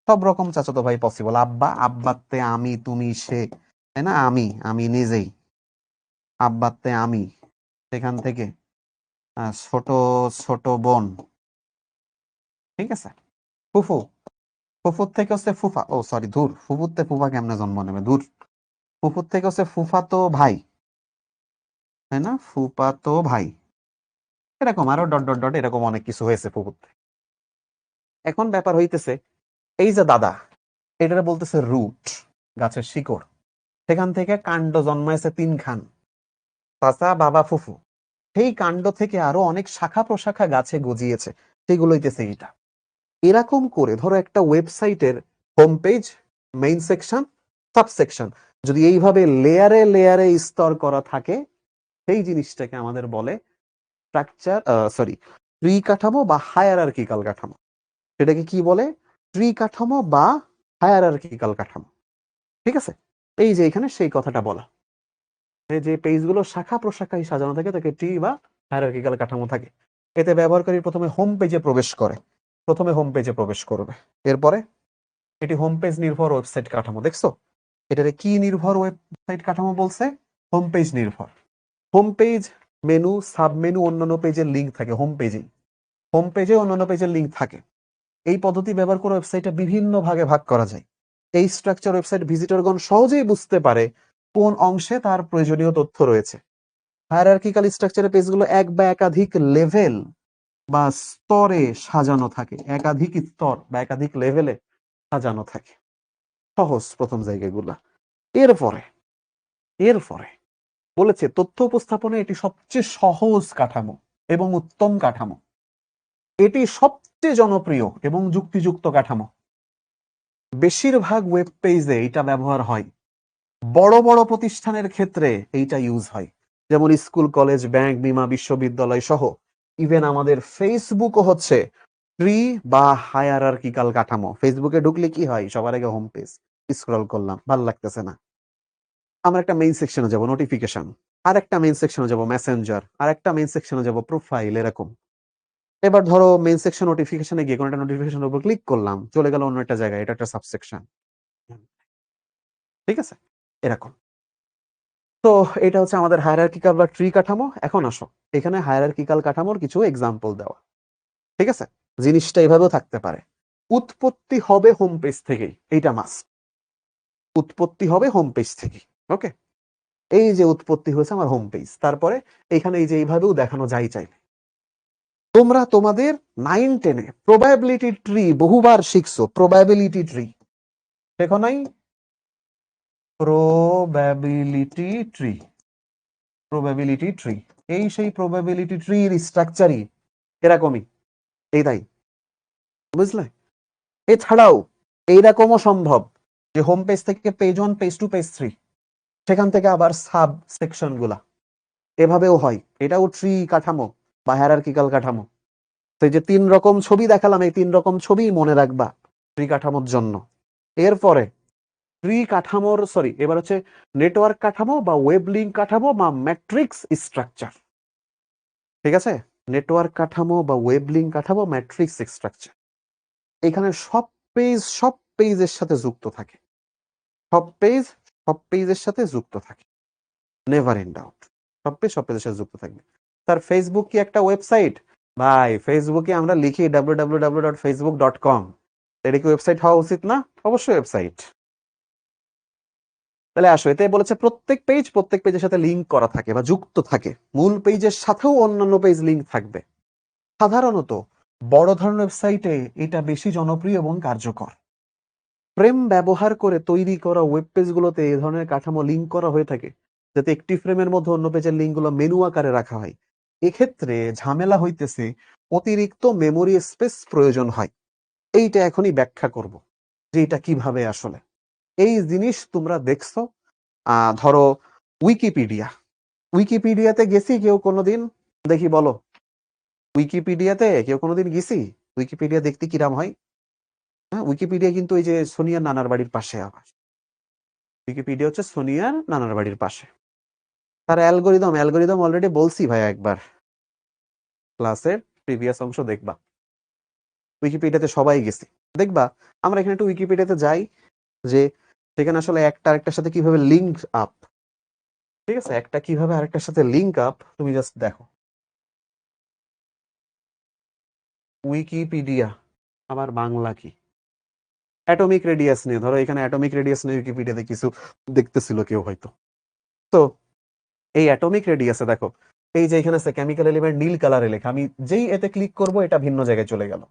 সব রকম চাচাতো ভাই পসিবল। আব্বা, আব্বাতে আমি তুমি সে, তাই না? আমি নিজেই, আব্বাতে আমি। সেখান থেকে ছোট ছোট বোন, ঠিক আছে, ফুফু, ফুফুর থেকে হচ্ছে ফুফা, ও সরি ধুর, ফুফুতে ফুফা কেমনে জন্ম নেবে, ধুর। ফুফুর থেকে হচ্ছে ফুফাতো ভাই, তাই না? ফুফাতো ভাই, এরকম আরো ডট ডট ডট এরকম অনেক কিছু হয়েছে ফুফুতে। এখন ব্যাপার হইতেছে, এই যে দাদা, এটারে বলতেছে রুট, গাছের শিকড়। সেখান থেকে কাণ্ড জন্মাইছে 3 খান, চাচা বাবা ফুফু। সেই কাণ্ড থেকে আরো অনেক শাখা প্রশাখা গাছে গজিয়েছে, সেগুলো হইতেছে এটা। এরকম করে ধরো একটা ওয়েবসাইটের home page, main section, subsection, যদি এইভাবে লেয়ারে লেয়ারে স্তর করা থাকে, সেই জিনিসটাকে আমাদের বলে স্ট্রাকচার, সরি, ট্রি কাঠামো বা হায়ারার্কিক্যাল কাঠামো। সেটাকে কি বলে? ট্রি কাঠামো বা হায়ারার্কিক্যাল কাঠামো। ঠিক আছে? এই যে এখানে সেই কথাটা বলা, যে পেজগুলো শাখা প্রশাখায় সাজানো থাকে তাকে ট্রি বা হায়ারার্কিক্যাল কাঠামো থাকে। এতে ব্যবহারকারী প্রথমে হোম পেজে প্রবেশ করে, প্রথমে হোম পেজে প্রবেশ করবে। এরপরে এটি হোম পেজ নির্ভর ওয়েবসাইট কাঠামো। দেখছো এটারে কি নির্ভর ওয়েবসাইট কাঠামো বলছে? হোম পেজ নির্ভর। Home page, menu, sub menu, অন্যান্য পেজের লিঙ্ক থাকে হোম পেজে, হোম পেজে অন্যান্য পেজের লিঙ্ক থাকে। এই পদ্ধতি ব্যবহার করে ওয়েবসাইটটা বিভিন্ন ভাগে ভাগ করা যায়। এই স্ট্রাকচার ওয়েবসাইট ভিজিটরগণ সহজেই বুঝতে পারে কোন অংশে তার প্রয়োজনীয় তথ্য রয়েছে। হায়ারার্কিক্যাল স্ট্রাকচারের পেজগুলো এক বা একাধিক লেভেল বা স্তরে সাজানো থাকে, একাধিক স্তর বা একাধিক লেভেলে সাজানো থাকে। সহজ প্রথম জায়গাগুলা। এরপরে এরপরে বলেছে তথ্য উপস্থাপনে এটি সবচেয়ে সহজ কাঠামো এবং উত্তম কাঠামো। এটি সবচেয়ে জনপ্রিয় এবং যুক্তিযুক্ত কাঠামো। বেশিরভাগ ওয়েব পেজে এটা ব্যবহার হয়। বড় বড় প্রতিষ্ঠানের ক্ষেত্রে এইটা ইউজ হয়, যেমন স্কুল, কলেজ, ব্যাংক, বিমা, বিশ্ববিদ্যালয় সহ। ইভেন আমাদের ফেসবুকও হচ্ছে ট্রি বা হায়ারার্কিক্যাল কাঠামো। ফেসবুকে ঢুকলে কি হয়? সবার আগে হোম পেজ, স্ক্রল করলাম, ভালো লাগতেছে না, আমরা একটা মেইন সেকশনে যাব, নোটিফিকেশন, আর একটা মেইন সেকশনে যাব, মেসেঞ্জার, আর একটা মেইন সেকশনে যাব, প্রোফাইল, এরকম। এবার ধরো মেইন সেকশন নোটিফিকেশনে গিয়ে কোনো একটা নোটিফিকেশনের উপর ক্লিক করলাম, চলে গেল অন্য একটা জায়গায়, এটা একটা সাবসেকশন। ঠিক আছে? এরকম। তো এটা হচ্ছে আমাদের হায়ারার্কিক্যাল বা ট্রি কাঠামো। এখন আসো, এখানে হায়ারার্কিক্যাল কাঠামোর কিছু এক্সাম্পল দেওয়া। ঠিক আছে? জিনিসটা এভাবেও থাকতে পারে। উৎপত্তি হবে হোম পেজ থেকেই, এইটা মাস্ট। উৎপত্তি হবে হোম পেজ থেকেই। ওকে, এই যে উৎপত্তি হয়েছে আমার হোম পেজ, তারপরে এইখানে এই যে এইভাবেও দেখানো যায় চাইলে। তোমরা তোমাদের 9-10-এ প্রবাবিলিটি ট্রি বহুবার শিখছো। প্রবাবিলিটি ট্রি দেখো নাই? প্রবাবিলিটি ট্রি, প্রবাবিলিটি ট্রি, এই সেই প্রবাবিলিটি ট্রির স্ট্রাকচারই এরকমই, এই তাই, বুঝলে? এছাড়াও এইরকমও সম্ভব যে হোম পেজ থেকে পেজ 1, পেজ 2, পেজ 3, সেখান থেকে আবার সাব সেকশন গুলা, এভাবেও হয়। এটাও ট্রি কাঠামো বা হায়ারার্কিক্যাল কাঠামো। সেই যে 3 রকম ছবি দেখালাম, এই 3 রকম ছবি মনে রাখবা ট্রি কাঠামোর জন্য। এরপরে ট্রি কাঠামোর, সরি, এবার হচ্ছে নেটওয়ার্ক কাঠামো বা ওয়েব লিঙ্ক কাঠামো বা ম্যাট্রিক্স স্ট্রাকচার। ঠিক আছে? নেটওয়ার্ক কাঠামো বা ওয়েব লিঙ্ক কাঠামো, ম্যাট্রিক্স স্ট্রাকচার। এখানে সব পেজের সাথে যুক্ত থাকে, সব পেজের সাথে যুক্ত থাকে, নেভার ইন ডাউট। সব পেজের সাথে যুক্ত থাকবে। তার ফেসবুক কি একটা ওয়েবসাইট? ভাই ফেসবুকে আমরা লিখি www.facebook.com, এটা কি ওয়েবসাইট হওয়া উচিত না? অবশ্যই ওয়েবসাইট। তাহলে আসো, এতে বলেছে প্রত্যেক পেজের সাথে লিঙ্ক করা থাকে বা যুক্ত থাকে। মূল পেজের সাথেও অন্যান্য পেজ লিঙ্ক থাকবে। সাধারণত বড় ধরনের ওয়েবসাইটে এটা বেশি জনপ্রিয় এবং কার্যকর। ফ্রেম ব্যবহার করে তৈরি করা ওয়েব পেজগুলোতে এই ধরনের কাঠামো লিঙ্ক করা হয়ে থাকে, যাতে একটি ফ্রেমের মধ্যে অন্য পেজের লিঙ্কগুলো মেনু আকারে রাখা হয়। এক্ষেত্রে ঝামেলা হইতেছে অতিরিক্ত মেমোরি স্পেস প্রয়োজন হয়। এইটা এখনই ব্যাখ্যা করব যে এটা কিভাবে আসলে। এই জিনিস তোমরা দেখছো ধরো উইকিপিডিয়াতে গেছি কেউ কোনোদিন? দেখি বলো, উইকিপিডিয়াতে কেউ কোনোদিন গেছি? উইকিপিডিয়া দেখতে কিরাম হয়? হ্যাঁ, উইকিপিডিয়া কিন্তু এই যে সোনিয়ার নানার বাড়ির পাশে। আবার উইকিপিডিয়া হচ্ছে সোনিয়ার নানার বাড়ির পাশে। তার অ্যালগোরিদম অলরেডি বলছি ভাই একবার, ক্লাসের প্রিভিয়াস অংশ দেখবা। উইকিপিডিয়াতে সবাই গেছি, দেখবা। আমরা এখানে একটু উইকিপিডিয়াতে যাই, যে সেখানে আসলে একটা আরেকটার সাথে কিভাবে লিঙ্ক আপ। ঠিক আছে? একটা কিভাবে আরেকটার সাথে লিঙ্ক আপ, তুমি জাস্ট দেখো। উইকিপিডিয়া, আবার বাংলা কি? অ্যাটমিক রেডিয়াস নিয়ে, ধরো এখানে অ্যাটমিক রেডিয়াস নিয়ে উইকিপিডিয়াতে কিছু দেখতেছিল কেউ হয়তো। তো এই অ্যাটমিক রেডিয়াসে দেখো, এই যে এখানে আছে কেমিক্যাল এলিমেন্ট নীল কালারে লেখা, আমি যেই এতে ক্লিক করব এটা ভিন্ন জায়গায় চলে গেল।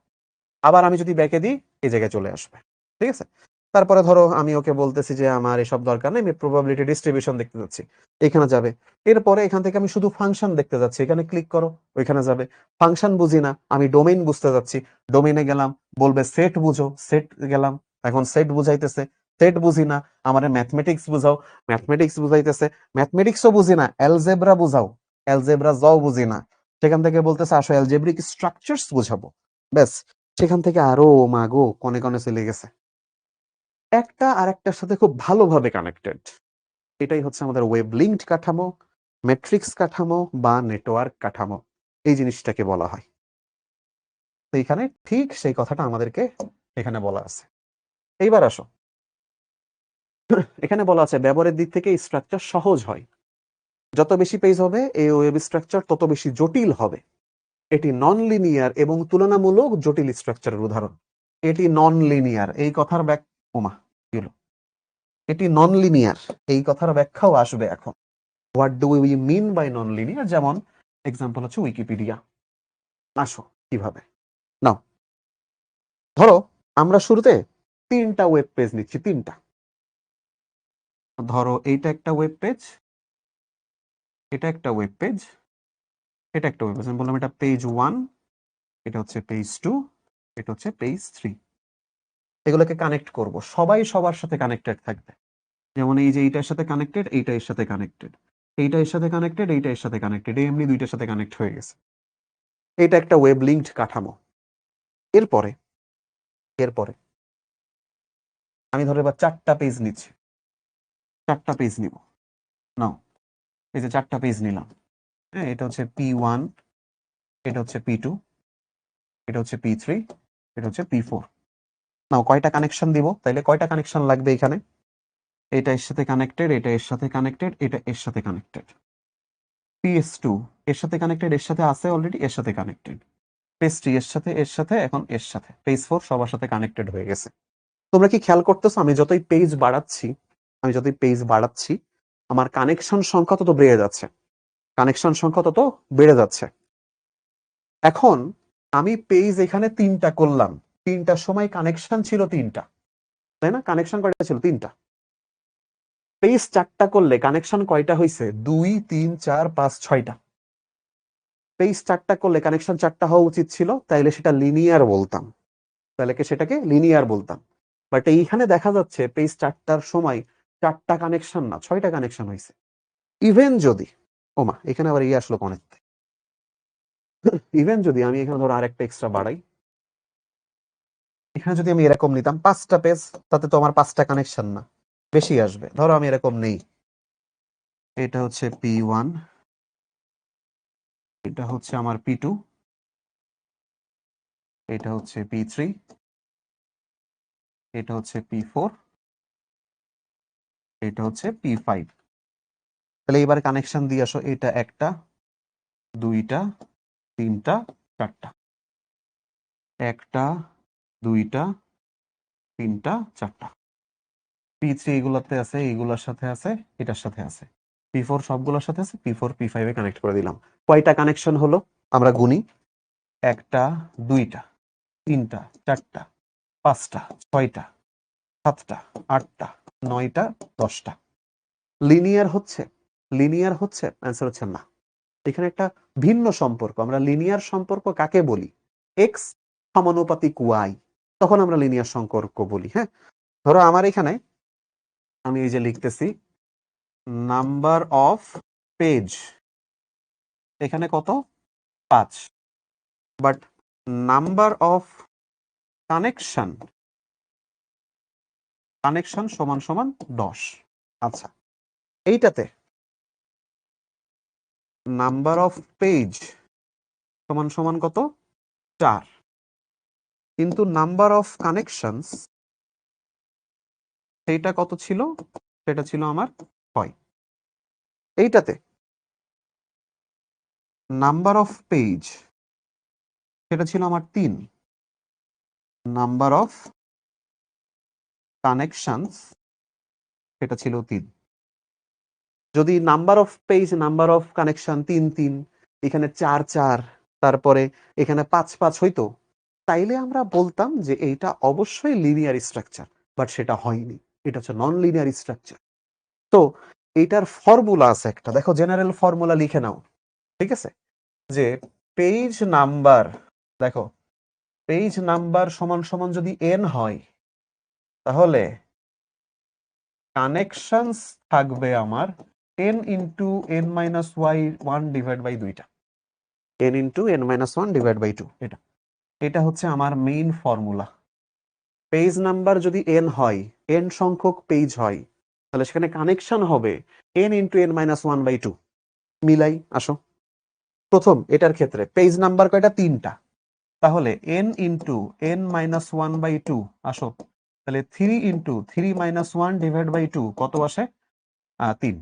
আবার আমি যদি ব্যাকে দিই এই জায়গায় চলে আসবে, ঠিক আছে। তারপরে ধরো আমি ওকে বলতেছি যে আমার এসব দরকার নেই, আমি প্রবাবিলিটি ডিস্ট্রিবিউশন দেখতে যাচ্ছি, এখানে যাবে। এরপরে এখান থেকে আমি শুধু ফাংশন দেখতে যাচ্ছি, এখানে ক্লিক করো, ওইখানে যাবে। ফাংশন বুঝি না, আমি ডোমেইন বুঝতে যাচ্ছি, ডোমেইনে গেলাম, বলবে সেট বুঝো, সেট গেলাম, এখন সেট বুঝাইতেছে, সেট বুঝি না, আমার ম্যাথমেটিক্স বুঝাও, ম্যাথমেটিক্স বুঝাইতেছে, ম্যাথমেটিক্সও বুঝি না, অ্যালজেব্রা বুঝাও, অ্যালজেব্রা যাও বুঝি না, সেখান থেকে বলতেছে আসো অ্যালজেব্রিক স্ট্রাকচারস বুঝাবো, ব্যাস। সেখান থেকে আরো মাগো কনে কনে চলে গেছে, একটা আরেকটার সাথে খুব ভালোভাবে কানেক্টেড। এটাই হচ্ছে আমাদের ওয়েব লিঙ্কড কাঠামো, ম্যাট্রিক্স কাঠামো বা নেটওয়ার্ক কাঠামো, এই জিনিসটাকে বলা হয়। তো এখানে ঠিক সেই কথাটা আমাদেরকে এখানে বলা আছে। এইবার আসো, এখানে বলা আছে ব্যবহারের দিক থেকে স্ট্রাকচার সহজ হয়, যত বেশি পেজ হবে এই ওয়েব স্ট্রাকচার তত বেশি জটিল হবে। এটি নন লিনিয়ার এবং তুলনামূলক জটিল স্ট্রাকচারের উদাহরণ। এটি নন লিনিয়ার, এই কথার ওমা কি হলো, এটি নন লিনিয়ার, এই কথার ব্যাখ্যাও আসবে এখন। What do we mean by non linear, যেমন এক্সাম্পল হচ্ছে উইকিপিডিয়া। আসো কিভাবে, নাও ধরো আমরা শুরুতে 3টা ওয়েব পেজ নিচ্ছি, 3টা। ধরো এইটা একটা ওয়েব পেজ, এটা একটা ওয়েব পেজ, এটা একটা ওয়েব পেজ, আমি বললাম এটা পেজ 1, এটা হচ্ছে পেজ 2, এটা হচ্ছে পেজ 3। এগুলোকে কানেক্ট করব, সবাই সবার সাথে কানেক্টেড থাকবে। যেমন এই যে এইটার সাথে কানেক্টেড, এইটা এর সাথে কানেক্টেড, এইটা এর সাথে কানেক্টেড, এইটা এর সাথে কানেক্টেড, এমনি দুইটার সাথে কানেক্ট হয়ে গেছে। এটা একটা ওয়েব লিঙ্কড কাঠামো। এরপরে এরপরে আমি ধরো এবার 4টা পেজ নিচ্ছি, 4টা পেজ নিব, নাও এই যে 4টা পেজ নিলাম। হ্যাঁ, এটা হচ্ছে P1, এটা হচ্ছে P2, এটা হচ্ছে P3, এটা হচ্ছে P4। নাও কয়টা কানেকশন দিব, তাইলে কয়টা কানেকশন লাগবে এখানে, এটা এর সাথে কানেক্টেড, এটা এর সাথে কানেক্টেড, এটা এর সাথে কানেক্টেড। PS2 এর সাথে কানেক্টেড, এর সাথে আছে অলরেডি, এর সাথে কানেক্টেড। পেজ 3 এর সাথে, এর সাথে, এখন এর সাথে। পেজ 4 সবার সাথে কানেক্টেড হয়ে গেছে। তোমরা কি খেয়াল করতেছো, আমি যতই পেজ বাড়াচ্ছি, আমার কানেকশন সংখ্যা তত বেড়ে যাচ্ছে, কানেকশন সংখ্যা তত বেড়ে যাচ্ছে। এখন আমি পেজ এখানে 3টা করলাম, 3টার সময় কানেকশন ছিল 3টা, তাই না? কানেকশন কয়টা ছিল? 3টা। পেজ 4টা করলে কানেকশন কয়টা হয়েছে? 2, 3, 4, 5, 6টা। পেজ 4টা করলে কানেকশন 4টা হওয়া উচিত ছিল, তাইলে সেটা লিনিয়ার বলতাম, সেটাকে লিনিয়ার বলতাম। বাট এইখানে দেখা যাচ্ছে পেজ 4টার সময় 4টা কানেকশন না, 6টা কানেকশন হয়েছে। ইভেন যদি, ওমা এখানে আবার ইয়ে আসলো কনেক্ট, ইভেন যদি আমি এখানে ধরো আরেকটা এক্সট্রা বাড়াই, এখানে যদি আমি এরকম নিতাম 5টা পেজ, তাতে তো আমার 5টা কানেকশন না, বেশি আসবে। ধরো আমি এরকম নেই, এটা হচ্ছে P1, এটা হচ্ছে আমার P2, এটা হচ্ছে P3, এটা হচ্ছে P4, এটা হচ্ছে P5। তাহলে এবার কানেকশন দিয়ে আসো, এটা 1টা, 2টা, 3টা, 4টা, 1টা, 2টা, 3টা, 4টা। P3 এগুলাতে আছে, এগুলার সাথে আছে, এটার সাথে আছে। P4 সবগুলোর সাথে আছে, P4 P5 এ কানেক্ট করে দিলাম। কয়টা কানেকশন হলো আমরা গুনি, 1টা, 2টা, 3টা, 4টা, 5টা, 6টা, 7টা, 8টা, 9টা, 10টা। লিনিয়ার হচ্ছে? লিনিয়ার হচ্ছে? অ্যান্সার হচ্ছে না। এখানে একটা ভিন্ন সম্পর্ক। আমরা লিনিয়ার সম্পর্ক কাকে বলি? এক্স সমানুপাতিক ওয়াই, তখন আমরা লিনিয়ার সম্পর্ক বলি। হ্যাঁ, ধরো আমার এখানে আমি এই যে লিখতেছি নাম্বার অফ পেজ, এখানে কত? 5, বাট নাম্বার অফ কানেকশন, সমান সমান 10। আচ্ছা, এইটাতে নাম্বার অফ পেজ সমান সমান কত? 4, কিন্তু নাম্বার অফ কানেকশনস সেইটা কত ছিল? সেটা ছিল আমার 6। এইটাতে নাম্বার অফ পেজ সেটা ছিল আমার 3, নাম্বার অফ কানেকশনস সেটা ছিল 3। যদি number of page, number of connection 3, এখানে 4, তারপরে এখানে 5 হইতো, তাইলে আমরা বলতাম যে এইটা অবশ্যই লিনিয়ার স্ট্রাকচার, বাট সেটা হয়নি, এটা হচ্ছে নন লিনিয়ার স্ট্রাকচার। তো এটার ফর্মুলা আছে একটা, দেখো জেনারেল ফর্মুলা লিখে নাও, ঠিক আছে, যে পেজ নাম্বার, দেখো পেজ নাম্বার সমান সমান যদি n হয়, তাহলে কানেকশনস থাকবে আমার n into n minus Y 1 divide by 2টা, n into n minus 1 divide by 2, এটা হচ্ছে আমার মেইন ফর্মুলা। পেজ নাম্বার যদি n হয়, n সংখ্যক পেজ হয়, তাহলে সেখানে কানেকশন হবে n into n minus 1 by 2। মিলাই, আসো প্রথম এটার ক্ষেত্রে পেজ নাম্বার কয়টা? 3টা, তাহলে n into n minus 1 by 2, আসো তাহলে 3 ইন্টু 3 মাইনাস 1 ডিভাইড বাই 2 কত আসে? 3।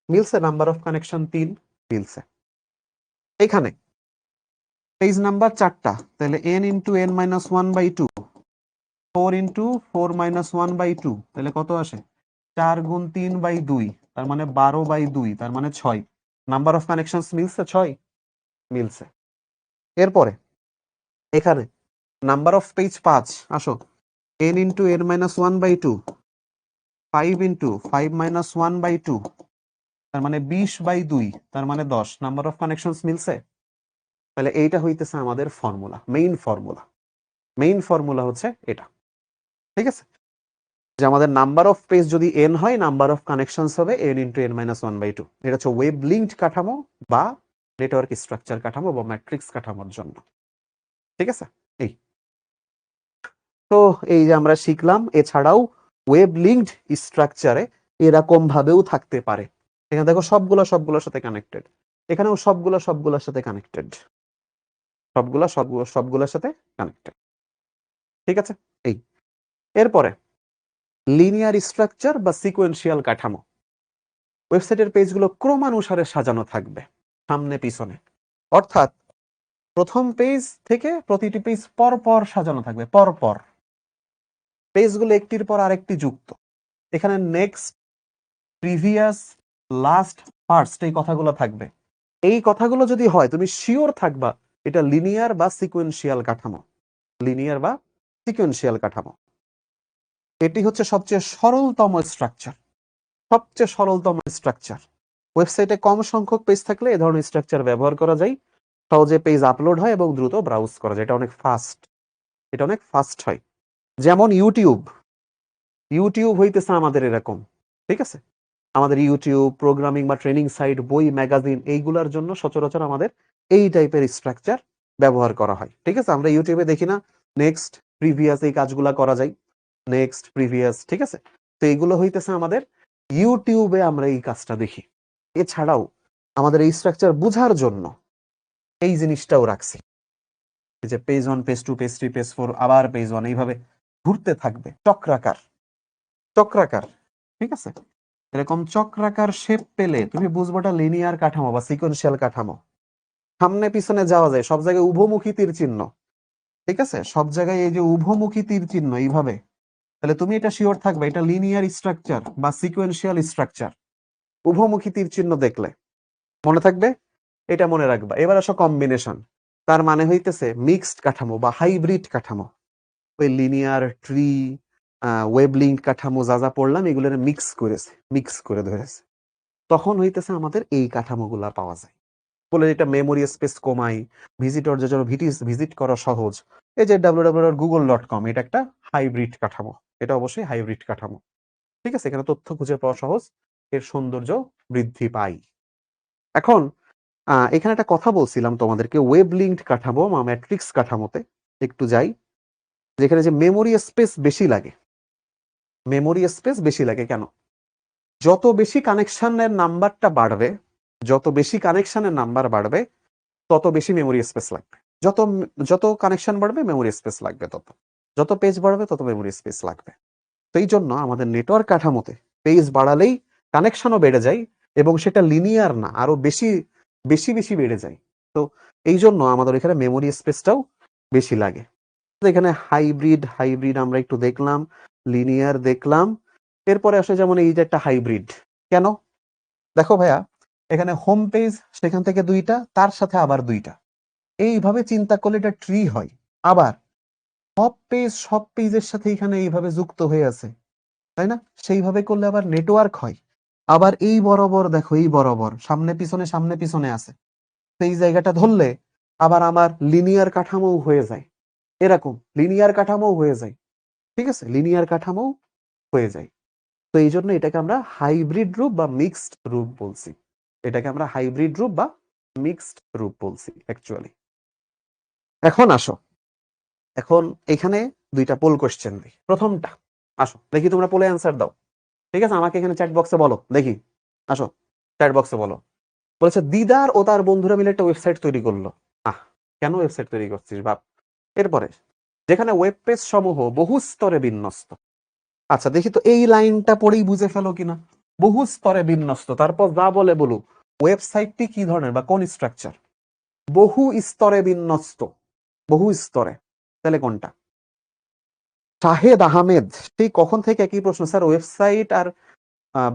মিলছে? নাম্বার অফ কানেকশন 3 মিলছে। এখানে পেজ নাম্বার 4টা, তাহলে n into n minus 1 by 2, 4 into 4 minus 1 by 2, তাহলে কত আসে? 4 গুণ 3 বাই 2, তার মানে 12 বাই 2, তার মানে 6। নাম্বার অফ কানেকশন মিলছে? 6 মিলছে। এরপরে এখানে নাম্বার অফ পেজ 5, আসো n into n minus 1 by 2, 5 into 5 minus 1 by 2, তার মানে 20 বাই 2, তার মানে 10। নাম্বার অফ কানেকশন মিলছে? তাহলে এইটা হইতেছে আমাদের formula, main formula. Main formula হচ্ছে এটা, ঠিক আছে, যে আমাদের নাম্বার অফ পেজ যদি n হয়, নাম্বার অফ কানেকশনস হবে n into n minus 1 by 2। এটা হচ্ছে ওয়েব লিঙ্কড কাঠামো বা নেটওয়ার্ক স্ট্রাকচার কাঠামো বা ম্যাট্রিক্স কাঠামোর জন্য, ঠিক আছে। এই তো এই যে আমরা শিখলাম, এছাড়াও ওয়েব লিঙ্কড স্ট্রাকচারে এরকম ভাবেও থাকতে পারে। এখানে দেখো সবগুলোর সাথে কানেক্টেড, এখানেও সবগুলোর সাথে কানেক্টেড, সবগুলোর সাথে কানেক্টেড, ঠিক আছে। এই এরপরে লিনিয়ার স্ট্রাকচার বা সিকোয়েন্সিয়াল কাঠামো। ওয়েবসাইটের পেজগুলো ক্রমানুসারে সাজানো থাকবে সামনে পিছনে, অর্থাৎ প্রথম পেজ থেকে প্রতিটি পেজ পর সাজানো থাকবে, পর পেজগুলো একটির পর আরেকটি যুক্ত। এখানে নেক্সট, প্রিভিয়াস, লাস্ট, ফার্স্ট এই কথাগুলো থাকবে। এই কথাগুলো যদি হয়, তুমি শিওর থাকবা এটা লিনিয়ার বা সিকোয়েন্সিয়াল কাঠামো, লিনিয়ার বা সিকোয়েন্সিয়াল কাঠামো। এটি হচ্ছে সবচেয়ে সরলতম স্ট্রাকচার, সবচেয়ে সরলতম স্ট্রাকচার। ওয়েবসাইটে কম সংখ্যক পেজ থাকলে এ ধরনের স্ট্রাকচার ব্যবহার করা যায়, সহজে পেজ আপলোড হয় এবং দ্রুত ব্রাউজ করা যায়। এটা অনেক ফাস্ট হয়। যেমন ইউটিউব হইতেছে আমাদের এরকম, ঠিক আছে। আমাদের ইউটিউব, প্রোগ্রামিং বা ট্রেনিং সাইট, বই, ম্যাগাজিন এইগুলোর জন্য সচরাচর আমাদের এই টাইপের স্ট্রাকচার ব্যবহার করা হয়, ঠিক আছে। আমরা ইউটিউবে দেখি না নেক্সট, প্রিভিয়াস এই কাজগুলা করা যায়, নেক্সট, প্রিভিয়াস, ঠিক আছে। তো এইগুলো হইতেছে আমাদের ইউটিউবে আমরা এই কাজটা দেখি। এছাড়াও আমাদের এই স্ট্রাকচার বোঝার জন্য এই জিনিসটাও রাখছি, যে পেজ 1, পেজ 2, পেজ 3, পেজ 4, আবার পেজ 1, এইভাবে ঘুরতে থাকবে চক্রাকার, ঠিক আছে। এরকম চক্রাকার শেপ পেলে তুমি বুঝবো এটা লিনিয়ার কাঠামো বা সিকোয়েন্সিয়াল কাঠামো। সামনে পিছনে যাওয়া যায়, সব জায়গায় উভমুখী তীর চিহ্ন, ঠিক আছে, সব জায়গায় এই যে উভমুখী তীর চিহ্ন এইভাবে, তাহলে তুমি এটা শিওর থাকবে এটা লিনিয়ার স্ট্রাকচার বা সিকোয়েন্সিয়াল স্ট্রাকচার। উভমুখী তীর চিহ্ন দেখলে মনে থাকবে, এটা মনে রাখবা। এবার আসো কম্বিনেশন, তার মানে হইতেছে মিক্সড কাঠামো বা হাইব্রিড কাঠামো। ওই লিনিয়ার, ট্রি, ওয়েব লিঙ্ক কাঠামো যা পড়লাম এগুলোর মিক্স করে ধরেছে, তখন হইতেছে আমাদের এই কাঠামোগুলা পাওয়া যায়। বলে এটা মেমোরি স্পেস কমাই, ভিজিটরদের জন্য ভিজিট করা সহজ। এই যে www.google.com, এটা একটা হাইব্রিড কাঠামো, এটা অবশ্যই হাইব্রিড কাঠামো, ঠিক আছে। এখানে তথ্য খুঁজে পাওয়া সহজ, এর সৌন্দর্য বৃদ্ধি পায়। এখন এখানে একটা কথা বলছিলাম তোমাদেরকে, ওয়েব লিঙ্কড কাঠামো বা ম্যাট্রিক্স কাঠামোতে একটু যাই, যেখানে যে মেমোরি স্পেস বেশি লাগে। মেমোরি স্পেস বেশি লাগে কেন? যত বেশি কানেকশনের নাম্বারটা বাড়বে, যত বেশি কানেকশনের নাম্বার বাড়বে, তত বেশি মেমোরি স্পেস লাগবে। যত কানেকশন বাড়বে মেমোরি স্পেস লাগবে, যত পেজ বাড়বে তত মেমোরি স্পেস লাগবে। তো এই জন্য আমাদের নেটওয়ার্ক কাঠামোতে পেজ বাড়ালেই কানেকশনও বেড়ে যায়, এবং সেটা লিনিয়ার না, আরো বেশি বেশি বেড়ে যায়। তো এই জন্য আমাদের এখানে মেমোরি স্পেসটাও বেশি লাগে। এখানে হাইব্রিড আমরা একটু দেখলাম, লিনিয়ার দেখলাম। এরপরে আসে যেমন এই যে একটা হাইব্রিড। কেন? দেখো ভাইয়া, এখানে হোম পেজ, সেখান থেকে ২টা, তার সাথে আবার ২টা। এইভাবে চিন্তা করলে এটা ট্রি হয়। আবার সব পেজের সাথে এখানে এইভাবে যুক্ত হয়ে আছে, তাই না? সেইভাবে করলে আবার নেটওয়ার্ক হয়। আবার এই বরাবর দেখো, এই বরাবর সামনে পিছনে আছে। তো এই জায়গাটা ধরলে আবার আমার লিনিয়ার কাঠামো হয়ে যায়। এরকম লিনিয়ার কাঠামো হয়ে যায়। ঠিক আছে? লিনিয়ার কাঠামো হয়ে যায়। তো এই জন্য এটাকে আমরা হাইব্রিড রূপ বা মিক্সড রূপ বলছি। এটাকে আমরা হাইব্রিড রূপ বা মিক্সড রূপ বলছি অ্যাকচুয়ালি। এখন আসো, এখন এখানে ২টা পোল কোশ্চেন দিই। প্রথমটা, আসো দেখি তোমরা পোলে অ্যান্সার দাও। ঠিক আছে? আমাকে এখানে চ্যাট বক্সে বলো দেখি। আসো, চ্যাট বক্সে বলো। বলেছে দিদার ও তার বন্ধুরা মিলে একটা ওয়েবসাইট তৈরি করলো। কেন ওয়েবসাইট তৈরি করছিস বাপ? এরপরে, যেখানে ওয়েব পেজ সমূহ বহু স্তরে বিন্যস্ত। আচ্ছা দেখি তো এই লাইনটা পড়েই বুঝে ফেলো কিনা। বহু স্তরে বিন্যস্ত, তারপর যা বলে বলুক ওয়েবসাইটটি কি ধরনের বা কোন স্ট্রাকচার। বহু স্তরে বিন্যস্ত, বহু স্তরে, তাহলে কোনটা? শাহেদ আহমেদ, সেই কখন থেকে একই প্রশ্ন, স্যার ওয়েবসাইট আর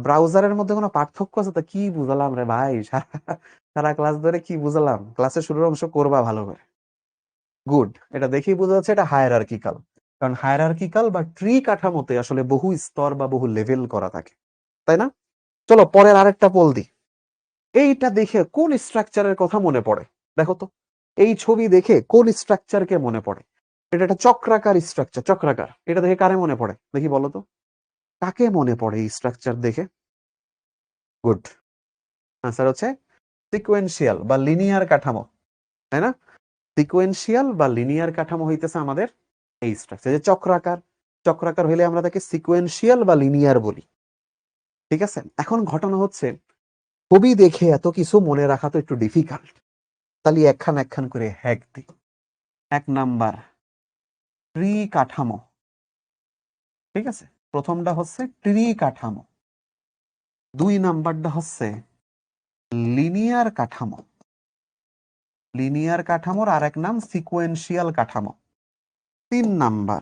ব্রাউজারের মধ্যে কোনো পার্থক্য আছে? তা কি বুঝালাম রে ভাই, সারা ক্লাস ধরে কি বুঝালাম? ক্লাসের শুরুর অংশ করবা ভালো করে। গুড, এটা দেখেই বোঝা যাচ্ছে এটা হায়ারার্কিক্যাল। কারণ হায়ারার্কিক্যাল বা ট্রি কাঠামোতে আসলে বহু স্তর বা বহু লেভেল করা থাকে, তাই না? চলো পরের আরেকটা পোল দিই। এইটা দেখে কোন স্ট্রাকচারের কথা মনে পড়ে? দেখো তো, এই ছবি দেখে কোন স্ট্রাকচারকে মনে পড়ে? এটা একটা চক্রাকার স্ট্রাকচার, চক্রাকার। এটা দেখে কারে মনে পড়ে দেখি বলো তো? কাকে মনে পড়ে এই স্ট্রাকচার দেখে? গুড, আনসার হচ্ছে সিকোয়েন্সিয়াল বা লিনিয়ার কাঠামো, তাই না? সিকোয়েন্সিয়াল বা লিনিয়ার কাঠামো হইতেছে আমাদের এই স্ট্রাকচার। যে চক্রাকার, চক্রাকার হইলে আমরা তাকে সিকোয়েন্সিয়াল বা লিনিয়ার বলি। ঠিক আছে? এখন ঘটনা হচ্ছে, ছবি দেখে এত কিছু মনে রাখা তো একটু ডিফিকাল্ট। তাহলে একখান একখান করে হ্যাক দিই। ১ নাম্বার, ট্রি কাঠামো। ঠিক আছে? প্রথমটা হচ্ছে ট্রি কাঠামো। ২ নাম্বারটা হচ্ছে লিনিয়ার কাঠামো। লিনিয়ার কাঠামোর আরেক নাম সিকোয়েন্সিয়াল কাঠামো। ৩ নাম্বার,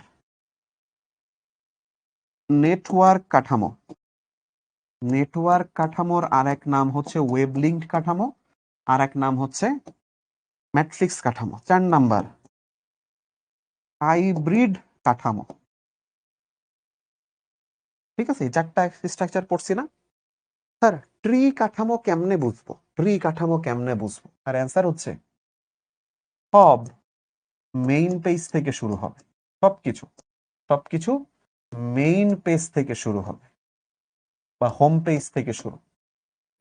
নেটওয়ার্ক কাঠামো। নেটওয়ার্ক কাঠামোর আরেক নাম হচ্ছে ওয়েব লিঙ্কড কাঠামো, আরেক নাম হচ্ছে ম্যাট্রিক্স কাঠামো। ৪ নাম্বার, হাইব্রিড কাঠামো। ঠিক আছে? এই ৪টা স্ট্রাকচার পড়ছি না? স্যার ট্রি কাঠামো কেমনে বুঝবো? ট্রি কাঠামো কেমনে বুঝবো? আর অ্যান্সার হচ্ছে সব মেইন পেজ থেকে শুরু হবে। সবকিছু সবকিছু মেইন পেজ থেকে শুরু হবে বা হোম পেজ থেকে শুরু।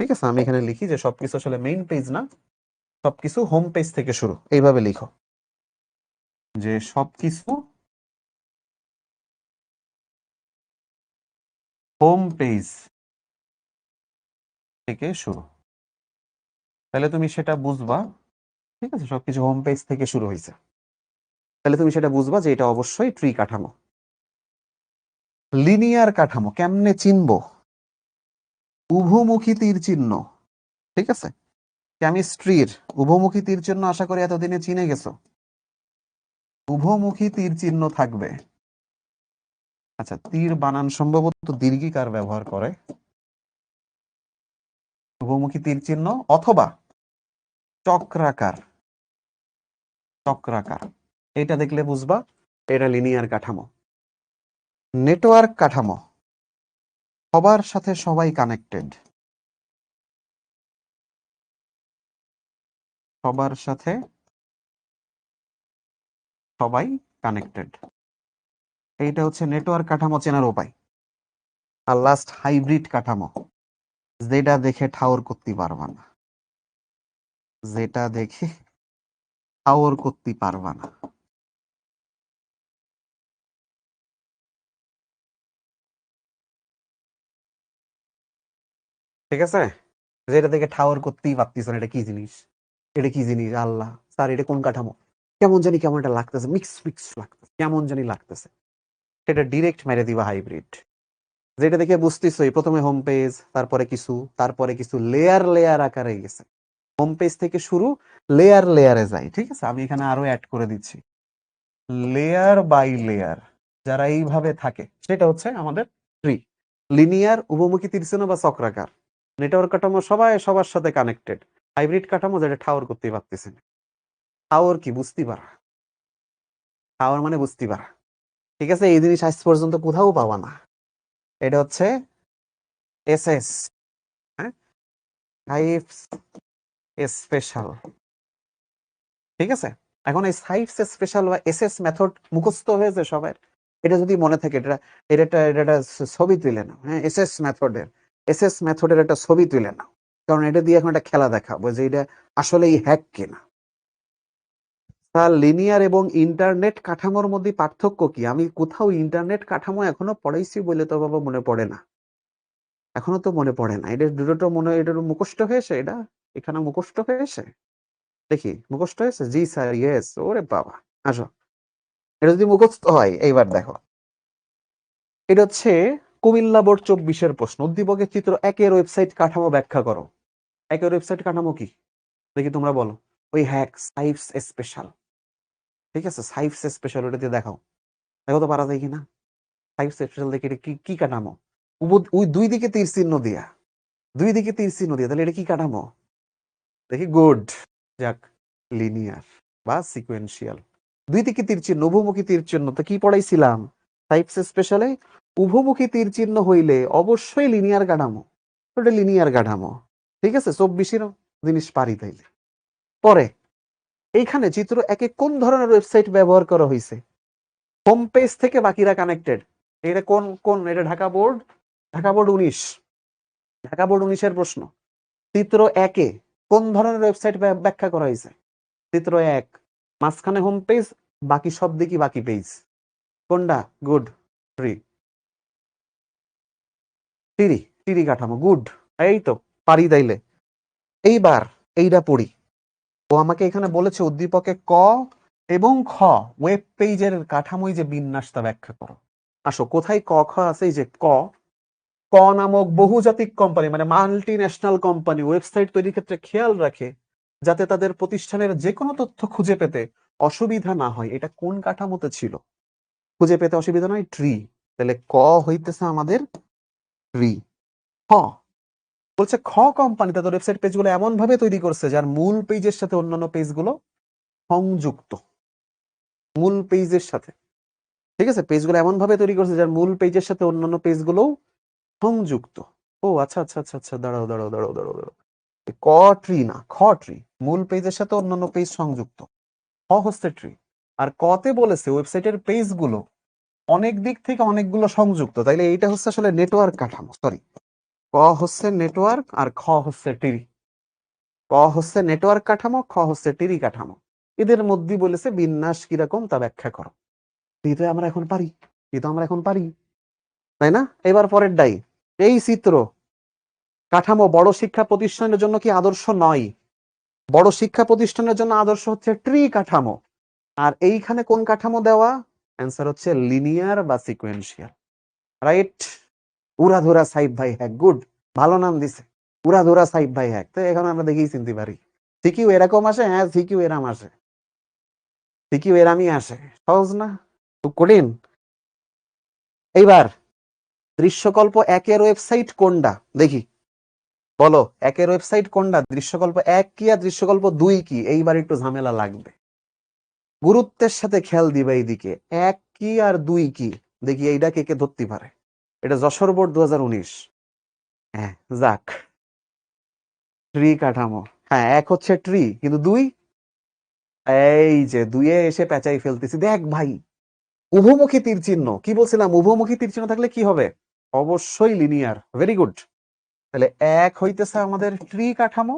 ঠিক আছে? আমি এখানে লিখি যে সবকিছু আসলে মেইন পেজ না, সবকিছু হোম পেজ থেকে শুরু। এইভাবে লিখো যে সবকিছু হোম পেজ থেকে শুরু। তাহলে তুমি সেটা বুঝবা। ঠিক আছে? সবকিছু হোম পেজ থেকে শুরু হয়েছে, তাহলে তুমি সেটা বুঝবা যে এটা অবশ্যই ট্রি কাঠামো। লিনিয়ার কাঠামো কেমনে চিনবো? উভমুখী তীর চিহ্ন। ঠিক আছে? কেমিস্ট্রির উভমুখী তীর চিহ্ন আশা করি এতদিনে চিনে গেছো। উভমুখী তীর চিহ্ন থাকবে। আচ্ছা, তীর বানান সম্ভবত দীর্ঘিকার ব্যবহার করে। উভমুখী তীর চিহ্ন অথবা চক্রাকার। চক্রাকার, এটা দেখলে বুঝবা এটা লিনিয়ার কাঠামো। নেটওয়ার্ক কাঠামো, সবার সাথে সবাই কানেক্টেড। সবার সাথে সবাই কানেক্টেড, এইটা হচ্ছে নেটওয়ার্ক কাঠামো চেনার উপায়। আর লাস্ট হাইব্রিড কাঠামো, যেটা দেখে ঠাউর করতে পারবা না, যেটা দেখে ঠাউর করতে পারবা না। ঠিক আছে? যেটা দেখে ঠাউর করতেই পারতিস না, এটা কি জিনিস, এটা কি জিনিস, আল্লাহ স্যার এটা কোন কাঠামো, কেমন জানি কেমন একটা লাগতেছে, মিক্স মিক্স লাগতেছে, কেমন জানি লাগতেছে, সেটা ডিরেক্ট মেরে দিবা হাইব্রিড। যেটা দেখে বুঝতেছই প্রথমে হোম পেজ, তারপরে কিছু লেয়ার লেয়ার আকারে গেছে। হোম পেজ থেকে শুরু, লেয়ার লেয়ারে যায়। ঠিক আছে? আমি এখানে আরো অ্যাড করে দিচ্ছি। লেয়ার বাই লেয়ার যারা এইভাবে থাকে সেটা হচ্ছে আমাদের ট্রি। লিনিয়ার, উভমুখী, তীরচিহ্ন বা চক্রাকার। নেটওয়ার্ক কাঠামো সবাই সবার সাথে কানেক্টেড। হাইব্রিড কাঠামো যেটা ঠাওর করতে পারতেছে না। ঠাওর কি বুঝতে পারা, ঠাওর মানে বুঝতে পারা। ঠিক আছে, এই জিনিস আজ পর্যন্ত কোথাও পাবা না। এটা হচ্ছে এসএস, হ্যাঁ, সাইফস স্পেশাল। ঠিক আছে, এখন এই সাইফস স্পেশাল বা এসএস মেথড মুখস্থ হয়েছে সবার। এটা যদি মনে থাকে, এটা এটা এটা ছবি তুলে নাও। হ্যাঁ, এসএস মেথডের একটা ছবি তুলে নাও, কারণ এটা দিয়ে এখন একটা খেলা দেখাবো যে এটা আসলেই হ্যাক কিনা। তার লিনিয়ার এবং ইন্টারনেট কাঠামোর মধ্যে পার্থক্য কি? আমি কোথাও ইন্টারনেট কাঠামো এখনো পড়াইছি বলে তো বাবা মনে পড়ে না, এখনো তো মনে পড়ে না। এটা দুটো মনে, এটা মুখস্থ হয়েছে, এটা এখানে মুখস্থ হয়েছে। দেখি মুখস্থ হয়েছে? জি স্যার, ইয়েস। ওরে বাবা, আসো। এটা যদি মুখস্থ হয়, এইবার দেখো, এটা হচ্ছে কুমিল্লা বোর্ড 24-এর প্রশ্ন। উদ্দীপকের চিত্র 1-এর ওয়েবসাইট কাঠামো ব্যাখ্যা করো। 1-এর ওয়েবসাইট কাঠামো কি দেখি, তোমরা বলো। ওই হ্যাক সাইফস স্পেশাল। ঠিক আছে, সাইফস স্পেশাল, ওটা দিয়ে দেখাও। দেখো তো পারা যায় কিনা। সাইফস স্পেশাল দেখি এটা কি কি কাঠামো। ওই দুই দিকে তীর চিহ্ন দিয়া, দুই দিকে তীর চিহ্ন দিয়া, তাহলে এটা কি কাঠামো দেখি। গুড। যাক, লিনিয়ার বা সিকোয়েন্সিয়াল। দুই দিকে তীর চিহ্ন, উভমুখী তীর চিহ্ন। তো কি পড়াইছিলাম সাইফস স্পেশালে? উভমুখী তীর চিহ্ন হইলে অবশ্যই লিনিয়ার কাঠামো, ওটা লিনিয়ার কাঠামো। ঠিক আছে, 24-এর জিনিস পারি তাইলে। পরে এইখানে চিত্র 1-এ কোন ধরনের ওয়েবসাইট ব্যবহার করা হয়েছে? হোম পেজ থেকে বাকিরা কানেক্টেড। এটা কোন কোন এটা Dhaka board, Dhaka board 19, Dhaka board 19-এর প্রশ্ন। চিত্র 1-এ কোন ধরনের ওয়েবসাইট ব্যাখ্যা করা হয়েছে? চিত্র 1, মাঝখানে হোম পেজ, বাকি সব দেখি বাকি পেজ। কোনটা? Good, tree. টিরি, টিরি কাঠামো, গুড। এই তো পারি তাইলে। এইবার এইটা পড়ি। ও আমাকে এখানে বলেছে উদ্দীপকে ক এবং খ ওয়েব পেজের কাঠামোই যে বিন্যাসটা ব্যাখ্যা করো। আসো, কোথায় ক খ আছে? এই যে ক, ক নামক বহুজাতিক কোম্পানি মানে মাল্টি ন্যাশনাল কোম্পানি ওয়েবসাইট তৈরির ক্ষেত্রে খেয়াল রাখে যাতে তাদের প্রতিষ্ঠানের যে কোনো তথ্য খুঁজে পেতে অসুবিধা না হয়। এটা কোন কাঠামোতে ছিল? খুঁজে পেতে অসুবিধা নয়, ট্রি। তাহলে ক হইতেছে আমাদের ট্রি। খ বলছে খ কোম্পানি তাদের ওয়েবসাইট পেজগুলো এমন ভাবে তৈরি করছে যার মূল পেজের সাথে অন্যান্য পেজগুলো সংযুক্ত। মূল পেজের সাথে, ঠিক আছে, পেজগুলো এমন ভাবে তৈরি করছে যার মূল পেজের সাথে অন্যান্য পেজগুলো সংযুক্ত। ও আচ্ছা আচ্ছা আচ্ছা আচ্ছা, দাঁড়াও দাঁড়াও দাঁড়াও দাঁড়াও দাঁড়াও। ক ট্রি না, খ ট্রি। মূল পেজের সাথে অন্যান্য পেজ সংযুক্ত, খ হচ্ছে ট্রি। আর কতে বলেছে ওয়েবসাইটের পেজগুলো অনেক দিক থেকে অনেকগুলো সংযুক্ত। তাইলে এইটা হচ্ছে আসলে নেটওয়ার্ক কাঠামো। সরি, ক হচ্ছে নেটওয়ার্ক আর খ হচ্ছে টিরি। ক হচ্ছে নেটওয়ার্ক কাঠামো, খ হচ্ছে টিরি কাঠামো। এদের মধ্যে বলেছে বিন্যাস কিরকম তা ব্যাখ্যা করো। এটা আমরা এখন পারি, এটা আমরা এখন পারি, তাই না? এবার পরের ডাই। এই চিত্র কাঠামো বড় শিক্ষা প্রতিষ্ঠানের জন্য কি আদর্শ নয়? বড় শিক্ষা প্রতিষ্ঠানের জন্য আদর্শ হচ্ছে ট্রি কাঠামো। আর এইখানে কোন কাঠামো দেওয়া? অ্যান্সার হচ্ছে লিনিয়ার বা সিকোয়েন্সিয়াল। রাইট। উড়াধুরা সাইফ ভাই হ্যাক, গুড, ভালো নাম দিছে, উড়াধুরা সাইফ ভাই হ্যাক। তো এখন আমরা দেখেই চিনতে পারি সিকিউ এরকম আসে। হ্যাঁ, সিকিউ এরাম আসে, সিকিউ এরামই আসে। সহজ না, খুব কঠিন। এইবার দৃশ্যকল্প 1-এর ওয়েবসাইট কোনটা দেখি, বলো। 1-এর ওয়েবসাইট কোনটা? দৃশ্যকল্প 1 কি আর দৃশ্যকল্প 2 কি? এইবার একটু ঝামেলা লাগবে, গুরুত্বের সাথে খেয়াল দিবে এইদিকে। 1 কি আর 2 কি দেখি, এইটা কে কে ধরতে পারে। এটা যশোর বোর্ড 2019। হ্যাঁ, যাক, ট্রি কাঠামো। হ্যাঁ, 1 হচ্ছে ট্রি, কিন্তু 2? এই যে 2-এ এসে পেঁচাই ফেলতেছি। দেখ ভাই, উভমুখী তীর চিহ্ন, কি বলছিলাম? উভমুখী তীর চিহ্ন থাকলে কি হবে? অবশ্যই লিনিয়ার। Very good. তাহলে 1 হইতেছে আমাদের ট্রি কাঠামো,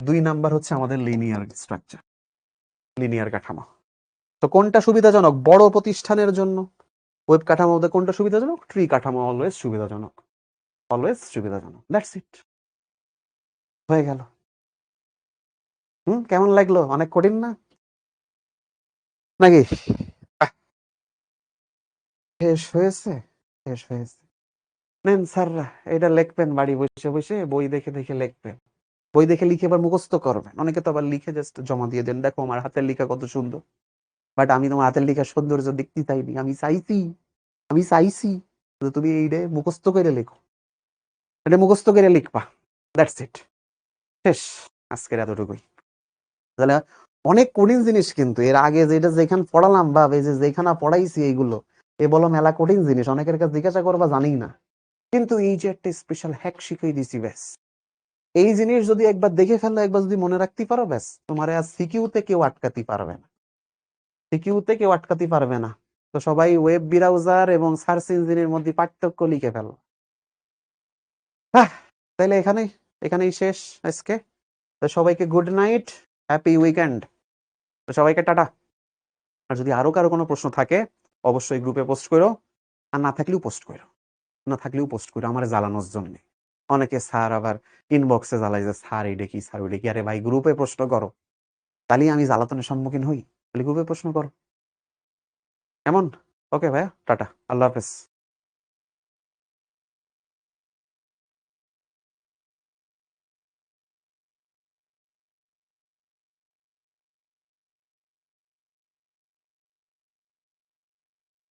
2 নাম্বার হচ্ছে আমাদের লিনিয়ার স্ট্রাকচার, লিনিয়ার কাঠামো। তো কোনটা সুবিধাজনক বড় প্রতিষ্ঠানের জন্য? ওয়েব কাঠামোর মধ্যে কোনটা সুবিধাজনক? ট্রি কাঠামো অলওয়েজ সুবিধাজনক, অলওয়েজ সুবিধাজনক। দ্যাটস ইট, হয়ে গেল। কেমন লাগলো? অনেক কঠিন না নাকি? আহ, শেষ হয়েছে, শেষ হয়েছে। নেন স্যাররা, এটা লিখবেন বাড়ি বসে বসে, বই দেখে দেখে লিখবেন। বই দেখে লিখে আবার মুখস্থ করবেন। অনেকে তো আবার লিখে জাস্ট জমা দিয়ে দেন, দেখো আমার হাতের লেখা কত সুন্দর। বাট আমি তোমার হাতের লেখার সৌন্দর্য দেখতে চাইনি। আমি চাইছি যে তুমি এইটা মুখস্থ করে লেখো। এটা মুখস্থ করে লিখবা। That's it. শেষ। আজকের এতটুকুই। তাহলে অনেক কঠিন জিনিস কিন্তু এর আগে যেটা যেখানে পড়ালাম বা এই যে যেখানে পড়াইছি এইগুলো, এ বলো মেলা কঠিন জিনিস। অনেকের কাছে জিজ্ঞাসা করবা জানি না। কিন্তু এই যে একটা স্পেশাল হ্যাক শিখিয়ে দিছি ব্যাস। এই জিনিস যদি একবার দেখে ফেললে, একবার যদি মনে রাখতে পারো ব্যাস, তোমার আর সিকিউতে কেউ আটকাতে পারবে না। সিকিউতে কেউ আটকাতে পারবে না। তো সবাই ওয়েব ব্রাউজার এবং সার্চ ইঞ্জিনের মধ্যে পার্থক্য লিখে ফেলো। তাইলে এখানেই শেষ আজকে। তো সবাইকে গুড নাইট, হ্যাপি উইকেন্ড। তো সবাইকে টাটা। আর যদি আরো কারো কোনো প্রশ্ন থাকে অবশ্যই গ্রুপে পোস্ট করো। আর না থাকলেও পোস্ট করো আমার জ্বালানোর জন্য। অনেকে স্যার আবার ইনবক্সে জ্বালাই যে স্যার এইটা কি, স্যার ওইটা কি। আরে ভাই গ্রুপে প্রশ্ন করো, তাহলেই আমি জ্বালাতনের সম্মুখীন হই। তাহলে গ্রুপে প্রশ্ন করো। এমন। ওকে ভাইয়া, টাটা, আল্লাহ হাফেজ।